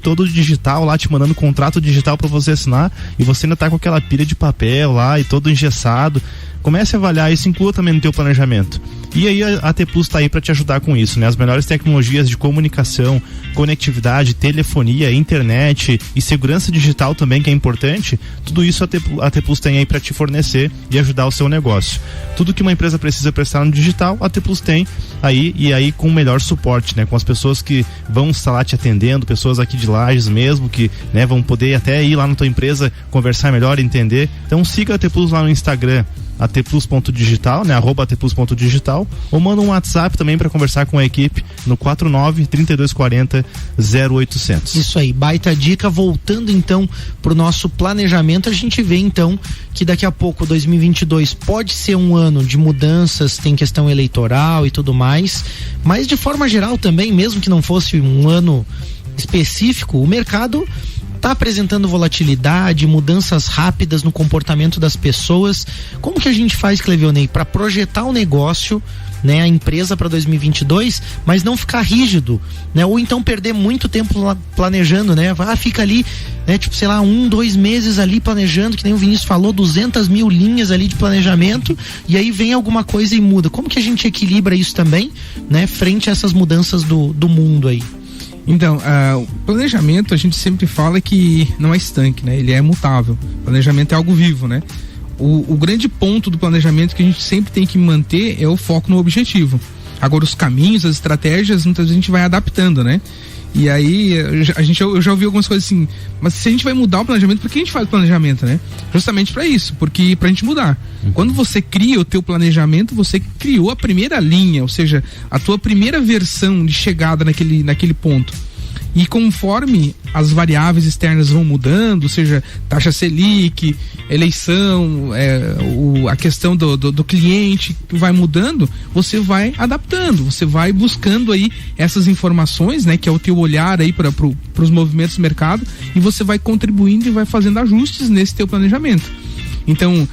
[SPEAKER 2] todo digital lá, te mandando contrato digital para você assinar, e você ainda tá com aquela pilha de papel lá e todo engessado. Comece a avaliar isso, inclua também no teu planejamento. E aí a AT Plus está aí para te ajudar com isso, né? As melhores tecnologias de comunicação, conectividade, telefonia, internet e segurança digital também, que é importante importante, tudo isso a T Plus tem aí para te fornecer e ajudar o seu negócio. Tudo que uma empresa precisa prestar no digital, a T Plus tem aí, e aí com o melhor suporte, né? Com as pessoas que vão estar lá te atendendo, pessoas aqui de Lages mesmo, que, né, vão poder até ir lá na tua empresa, conversar melhor, entender. Então siga a T Plus lá no Instagram, atplus.digital, né? @atplus.digital, ou manda um WhatsApp também para conversar com a equipe no 49-3240-0800.
[SPEAKER 3] Isso aí, baita dica. Voltando então pro nosso planejamento, a gente vê então que daqui a pouco 2022 pode ser um ano de mudanças, tem questão eleitoral e tudo mais, mas de forma geral também, mesmo que não fosse um ano específico, o mercado está apresentando volatilidade, mudanças rápidas no comportamento das pessoas. Como que a gente faz, Clevionei, para projetar o negócio, né, a empresa para 2022, mas não ficar rígido, né? Ou então perder muito tempo planejando, né? Fica ali, né, tipo, sei lá, 1-2 meses ali planejando, que nem o Vinícius falou, 200 mil linhas ali de planejamento, e aí vem alguma coisa e muda. Como que a gente equilibra isso também, né, frente a essas mudanças do mundo aí?
[SPEAKER 4] Então, o planejamento, a gente sempre fala que não é estanque, né? Ele é mutável. O planejamento é algo vivo, né? O grande ponto do planejamento que a gente sempre tem que manter é o foco no objetivo. Agora, os caminhos, as estratégias, muitas vezes a gente vai adaptando, né? E aí, eu já ouvi algumas coisas assim, mas se a gente vai mudar o planejamento, por que a gente faz o planejamento, né? Justamente para isso, porque pra gente mudar. Quando você cria o teu planejamento, você criou a primeira linha, ou seja, a tua primeira versão de chegada naquele ponto. E conforme as variáveis externas vão mudando, ou seja, taxa Selic, eleição, a questão do cliente que vai mudando, você vai adaptando, você vai buscando aí essas informações, né, que é o teu olhar aí para os movimentos do mercado, e você vai contribuindo e vai fazendo ajustes nesse teu planejamento. Então,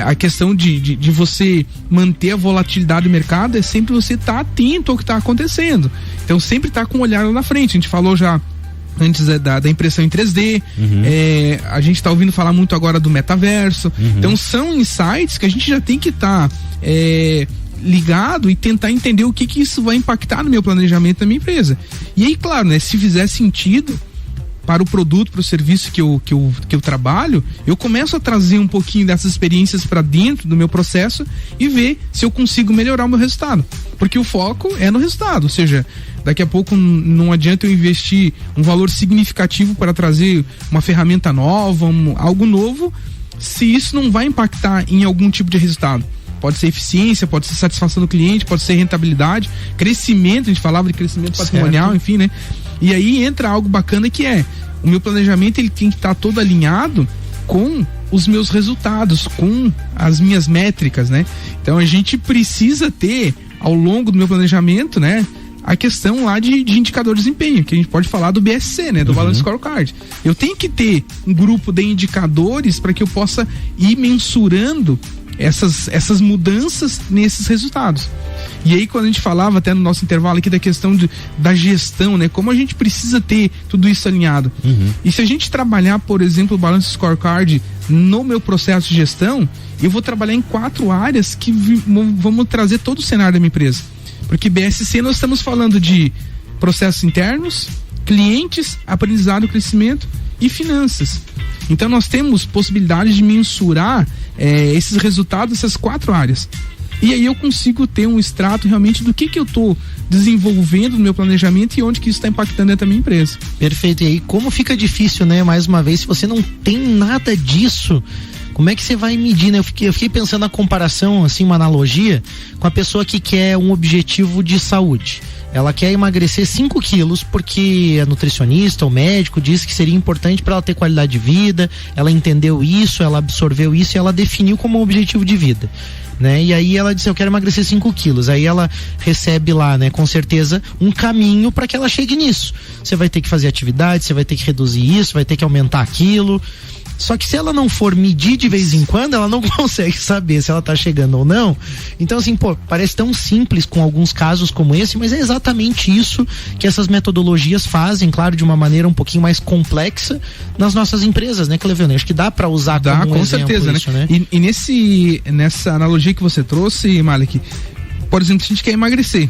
[SPEAKER 4] a questão de você manter a volatilidade do mercado é sempre você estar atento ao que está acontecendo. Então, sempre estar com o olhar lá na frente. A gente falou já antes da impressão em 3D, a gente está ouvindo falar muito agora do metaverso. Então, são insights que a gente já tem que estar ligado e tentar entender o que isso vai impactar no meu planejamento da minha empresa. E aí, claro, né, se fizer sentido para o produto, para o serviço que eu trabalho, eu começo a trazer um pouquinho dessas experiências para dentro do meu processo e ver se eu consigo melhorar o meu resultado, porque o foco é no resultado, ou seja, daqui a pouco não adianta eu investir um valor significativo para trazer uma ferramenta nova, algo novo, se isso não vai impactar em algum tipo de resultado. Pode ser eficiência, pode ser satisfação do cliente, pode ser rentabilidade, crescimento, a gente falava de crescimento patrimonial, enfim, né? E aí entra algo bacana que o meu planejamento, ele tem que estar todo alinhado com os meus resultados, com as minhas métricas, né? Então a gente precisa ter, ao longo do meu planejamento, né, a questão lá de indicador de desempenho, que a gente pode falar do BSC, né, do Balance Scorecard. Eu tenho que ter um grupo de indicadores para que eu possa ir mensurando essas mudanças nesses resultados. E aí, quando a gente falava até no nosso intervalo aqui da questão da gestão, né? Como a gente precisa ter tudo isso alinhado. E se a gente trabalhar, por exemplo, o Balance Scorecard no meu processo de gestão, eu vou trabalhar em 4 áreas que vamos trazer todo o cenário da minha empresa. Porque BSC nós estamos falando de processos internos, clientes, aprendizado, crescimento e finanças. Então nós temos possibilidade de mensurar esses resultados, essas 4 áreas. E aí eu consigo ter um extrato realmente do que eu estou desenvolvendo no meu planejamento e onde que isso está impactando dentro da minha empresa.
[SPEAKER 3] Perfeito. E aí como fica difícil, né? Mais uma vez, se você não tem nada disso, como é que você vai medir, né? Eu fiquei pensando na comparação, assim, uma analogia com a pessoa que quer um objetivo de saúde. Ela quer emagrecer 5 quilos porque a nutricionista, o médico disse que seria importante para ela ter qualidade de vida, ela entendeu isso, ela absorveu isso e ela definiu como um objetivo de vida, né? E aí ela disse, eu quero emagrecer 5 quilos. Aí ela recebe lá, né, com certeza, um caminho para que ela chegue nisso. Você vai ter que fazer atividade, você vai ter que reduzir isso, vai ter que aumentar aquilo. Só que se ela não for medir de vez em quando, ela não consegue saber se ela tá chegando ou não. Então, assim, parece tão simples com alguns casos como esse, mas é exatamente isso que essas metodologias fazem, claro, de uma maneira um pouquinho mais complexa nas nossas empresas, né, Clevione? Acho que dá pra usar como um exemplo certeza, isso, né?
[SPEAKER 4] E nessa analogia que você trouxe, Malik, por exemplo, se a gente quer emagrecer,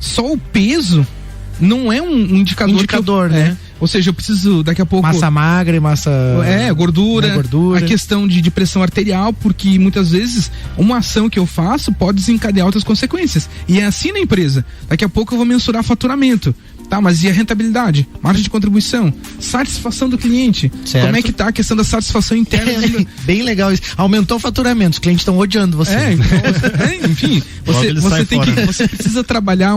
[SPEAKER 4] só o peso não é um indicador,
[SPEAKER 3] né?
[SPEAKER 4] Ou seja, eu preciso daqui a pouco...
[SPEAKER 3] Massa magra e massa...
[SPEAKER 4] gordura. A questão de pressão arterial, porque muitas vezes uma ação que eu faço pode desencadear outras consequências. E é assim na empresa. Daqui a pouco eu vou mensurar faturamento. Tá, mas e a rentabilidade? Margem de contribuição? Satisfação do cliente?
[SPEAKER 3] Certo.
[SPEAKER 4] Como é que tá a questão da satisfação interna?
[SPEAKER 3] Bem legal isso. Aumentou o faturamento, os clientes estão odiando você.
[SPEAKER 4] Enfim, você precisa trabalhar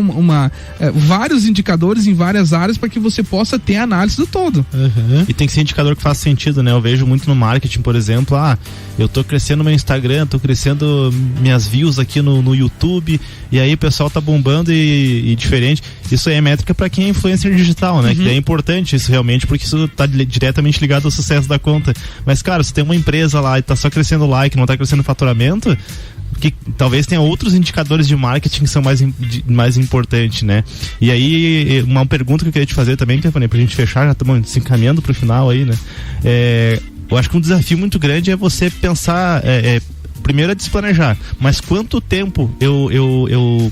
[SPEAKER 4] vários indicadores em várias áreas para que você possa ter a análise do todo.
[SPEAKER 2] Uhum. E tem que ser indicador que faz sentido, né? Eu vejo muito no marketing, por exemplo, eu tô crescendo meu Instagram, tô crescendo minhas views aqui no YouTube, e aí o pessoal tá bombando e diferente. Isso aí é métrica para quem é influencer digital, né? Uhum. Que é importante isso realmente, porque isso tá diretamente ligado ao sucesso da conta. Mas, cara, se tem uma empresa lá e tá só crescendo like, não tá crescendo faturamento, que talvez tenha outros indicadores de marketing que são mais importantes, né? E aí, uma pergunta que eu queria te fazer também, Stephanie, pra gente fechar, já estamos se encaminhando pro final aí, né? Eu acho que um desafio muito grande é você pensar, primeiro é desplanejar, mas quanto tempo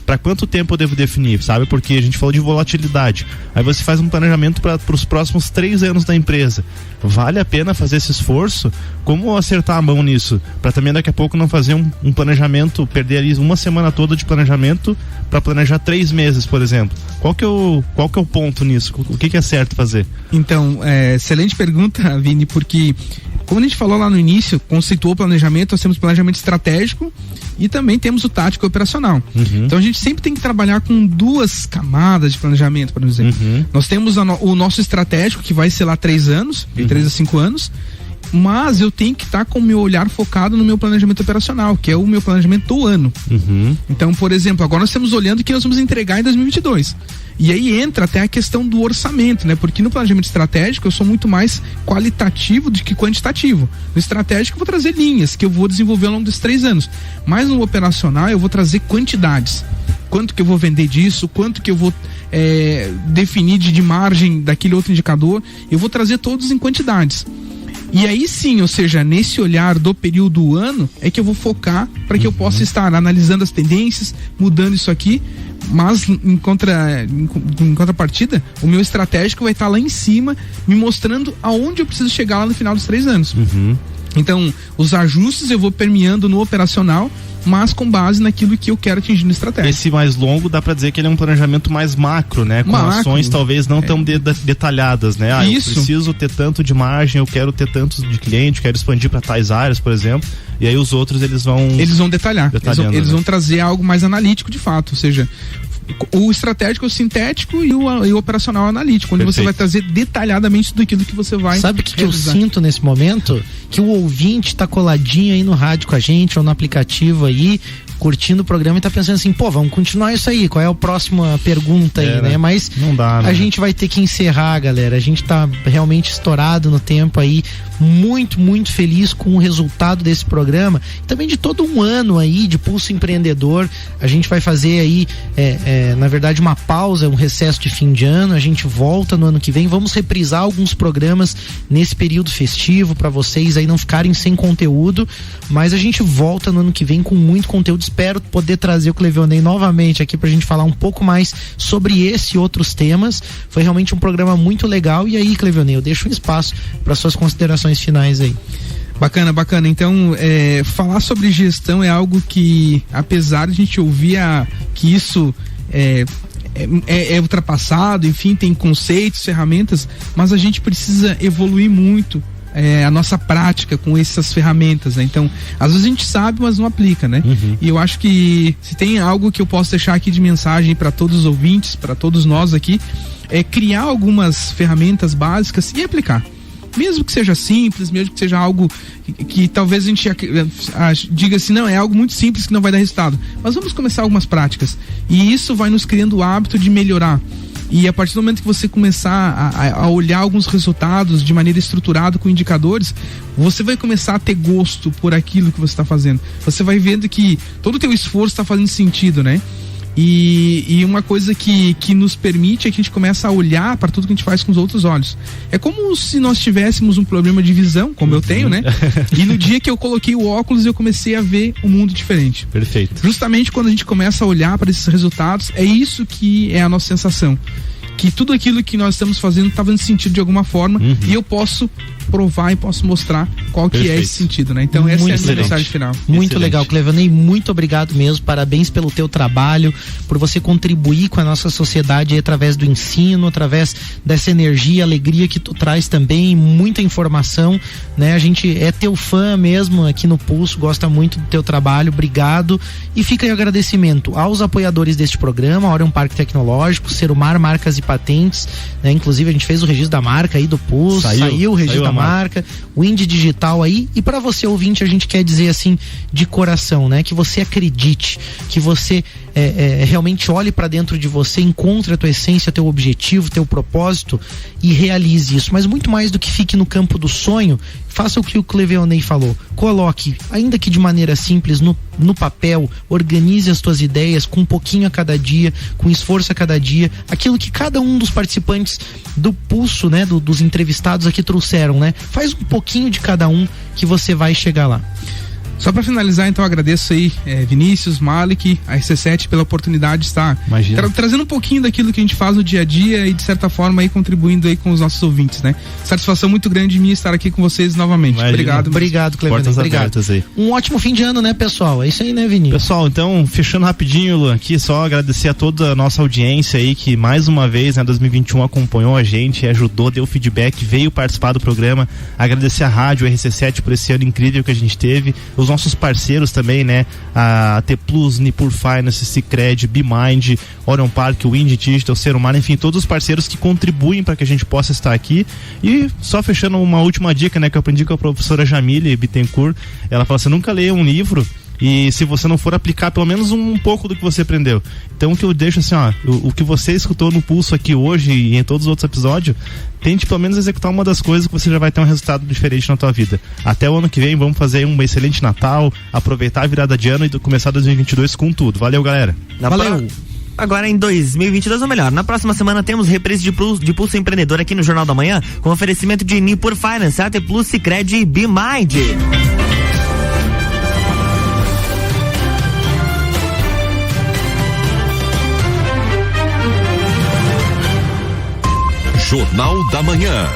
[SPEAKER 2] para quanto tempo eu devo definir, sabe? Porque a gente falou de volatilidade. Aí você faz um planejamento para os próximos 3 anos da empresa. Vale a pena fazer esse esforço? Como acertar a mão nisso? Para também daqui a pouco não fazer um planejamento, perder ali uma semana toda de planejamento para planejar 3 meses, por exemplo. Qual que é o ponto nisso? O que é certo fazer?
[SPEAKER 4] Então, excelente pergunta, Vini, porque como a gente falou lá no início, conceituou o planejamento, nós temos planejamento estratégico e também temos o tático e operacional. Uhum. Então a gente sempre tem que trabalhar com 2 camadas de planejamento, por exemplo. Uhum. Nós temos o nosso estratégico, que vai ser lá 3 anos, de 3 a 5 anos, mas eu tenho que estar com o meu olhar focado no meu planejamento operacional, que é o meu planejamento do ano. Uhum. Então, por exemplo, agora nós estamos olhando o que nós vamos entregar em 2022. E aí entra até a questão do orçamento, né? Porque no planejamento estratégico eu sou muito mais qualitativo do que quantitativo. No estratégico eu vou trazer linhas que eu vou desenvolver ao longo dos 3 anos. Mas no operacional eu vou trazer quantidades. Quanto que eu vou vender disso, quanto que eu vou definir de margem daquele outro indicador. Eu vou trazer todos em quantidades. E aí sim, ou seja, nesse olhar do período do ano é que eu vou focar para que eu possa estar analisando as tendências, mudando isso aqui, mas em contrapartida, o meu estratégico vai estar lá em cima, me mostrando aonde eu preciso chegar lá no final dos 3 anos. Uhum. Então, os ajustes eu vou permeando no operacional, mas com base naquilo que eu quero atingir no estratégico.
[SPEAKER 2] Esse mais longo dá pra dizer que ele é um planejamento mais macro, né? Com ações talvez não tão detalhadas, né?
[SPEAKER 4] Isso.
[SPEAKER 2] Eu preciso ter tanto de margem, eu quero ter tantos de cliente, quero expandir para tais áreas, por exemplo. E aí os outros eles vão
[SPEAKER 4] detalhar. Eles vão trazer algo mais analítico de fato, ou seja, o estratégico, o sintético e o operacional analítico, onde Perfeito. Você vai trazer detalhadamente tudo aquilo que você vai.
[SPEAKER 3] Sabe o que eu sinto nesse momento? Que o ouvinte tá coladinho aí no rádio com a gente ou no aplicativo aí, curtindo o programa e tá pensando assim, vamos continuar isso aí, qual é a próxima pergunta aí, né? Mas
[SPEAKER 2] não dá, né?
[SPEAKER 3] A gente vai ter que encerrar, galera, a gente tá realmente estourado no tempo aí, muito, muito feliz com o resultado desse programa, e também de todo um ano aí de Pulso Empreendedor. A gente vai fazer aí, na verdade, uma pausa, um recesso de fim de ano, a gente volta no ano que vem, vamos reprisar alguns programas nesse período festivo para vocês aí não ficarem sem conteúdo, mas a gente volta no ano que vem com muito conteúdo. Espero poder trazer o Cleveonei novamente aqui pra gente falar um pouco mais sobre esse e outros temas. Foi realmente um programa muito legal. E aí, Cleveonei, eu deixo um espaço para suas considerações finais aí.
[SPEAKER 4] Bacana. Então, falar sobre gestão é algo que, apesar de a gente ouvir que isso é ultrapassado, enfim, tem conceitos, ferramentas, mas a gente precisa evoluir muito a nossa prática com essas ferramentas, né? Então, às vezes a gente sabe, mas não aplica, né? Uhum. E eu acho que se tem algo que eu posso deixar aqui de mensagem para todos os ouvintes, para todos nós aqui, é criar algumas ferramentas básicas e aplicar. Mesmo que seja simples, mesmo que seja algo que talvez a gente diga assim, não, é algo muito simples que não vai dar resultado. Mas vamos começar algumas práticas. E isso vai nos criando o hábito de melhorar. E a partir do momento que você começar a olhar alguns resultados de maneira estruturada com indicadores, você vai começar a ter gosto por aquilo que você está fazendo. Você vai vendo que todo o teu esforço está fazendo sentido, né? E uma coisa que nos permite é que a gente começa a olhar para tudo que a gente faz com os outros olhos. É como se nós tivéssemos um problema de visão, como eu tenho, né? E no dia que eu coloquei o óculos, eu comecei a ver o mundo diferente.
[SPEAKER 2] Perfeito.
[SPEAKER 4] Justamente quando a gente começa a olhar para esses resultados, é isso que é a nossa sensação. que tudo aquilo que nós estamos fazendo está fazendo sentido de alguma forma e eu posso provar e posso mostrar qual que é esse sentido, né? Então essa é a minha mensagem final.
[SPEAKER 3] Muito legal, Clevanei, muito obrigado mesmo, parabéns pelo teu trabalho, por você contribuir com a nossa sociedade através do ensino, através dessa energia, alegria que tu traz também, muita informação, né? A gente é teu fã mesmo aqui no Pulso, gosta muito do teu trabalho, obrigado, e fica aí o agradecimento aos apoiadores deste programa, a Orion Parque Tecnológico, Serumar Marcas e Patentes, né? Inclusive a gente fez o registro da marca aí do Pulso, saiu o registro da marca, o Indie Digital aí, e para você ouvinte a gente quer dizer assim de coração, né, que você acredite, que você realmente olhe para dentro de você, encontre a tua essência, teu objetivo, teu propósito e realize isso, mas muito mais do que fique no campo do sonho, faça o que o Clevanei falou, coloque, ainda que de maneira simples, no papel, organize as tuas ideias com um pouquinho a cada dia, com esforço a cada dia, aquilo que cada um dos participantes do Pulso, né, dos entrevistados aqui trouxeram, né, faz um pouquinho de cada um que você vai chegar lá.
[SPEAKER 4] Só para finalizar, então, agradeço aí Vinícius, Malik, a RC7 pela oportunidade de estar trazendo um pouquinho daquilo que a gente faz no dia a dia e de certa forma aí contribuindo aí com os nossos ouvintes, né? Satisfação muito grande de mim estar aqui com vocês novamente.
[SPEAKER 2] Imagina.
[SPEAKER 3] Obrigado, Clevanei. Obrigado. Um ótimo fim de ano, né, pessoal? É isso aí, né, Vinícius?
[SPEAKER 2] Pessoal, então, fechando rapidinho, Luan, aqui só agradecer a toda a nossa audiência aí que mais uma vez, né, 2021 acompanhou a gente, ajudou, deu feedback, veio participar do programa. Agradecer a rádio RC7 por esse ano incrível que a gente teve, os nossos parceiros também, né? A T Plus, Nipur Finance, Sicredi, BeMind, Orion Park, o Indie Digital, Serumar, enfim, todos os parceiros que contribuem para que a gente possa estar aqui. E só fechando uma última dica, né, que eu aprendi com a professora Jamile Bittencourt, ela fala assim: nunca leia um livro e se você não for aplicar pelo menos um pouco do que você aprendeu. Então o que eu deixo assim, ó, o que você escutou no Pulso aqui hoje e em todos os outros episódios, tente pelo menos executar uma das coisas que você já vai ter um resultado diferente na tua vida. Até o ano que vem, vamos fazer um excelente Natal, aproveitar a virada de ano e começar 2022 com tudo. Valeu, galera.
[SPEAKER 3] Valeu.
[SPEAKER 1] Agora em 2022, ou melhor, na próxima semana temos reprise de Pulso Empreendedor aqui no Jornal da Manhã, com oferecimento de Nipur Finance, AT Plus, Sicredi e BeMind.
[SPEAKER 5] Jornal da Manhã.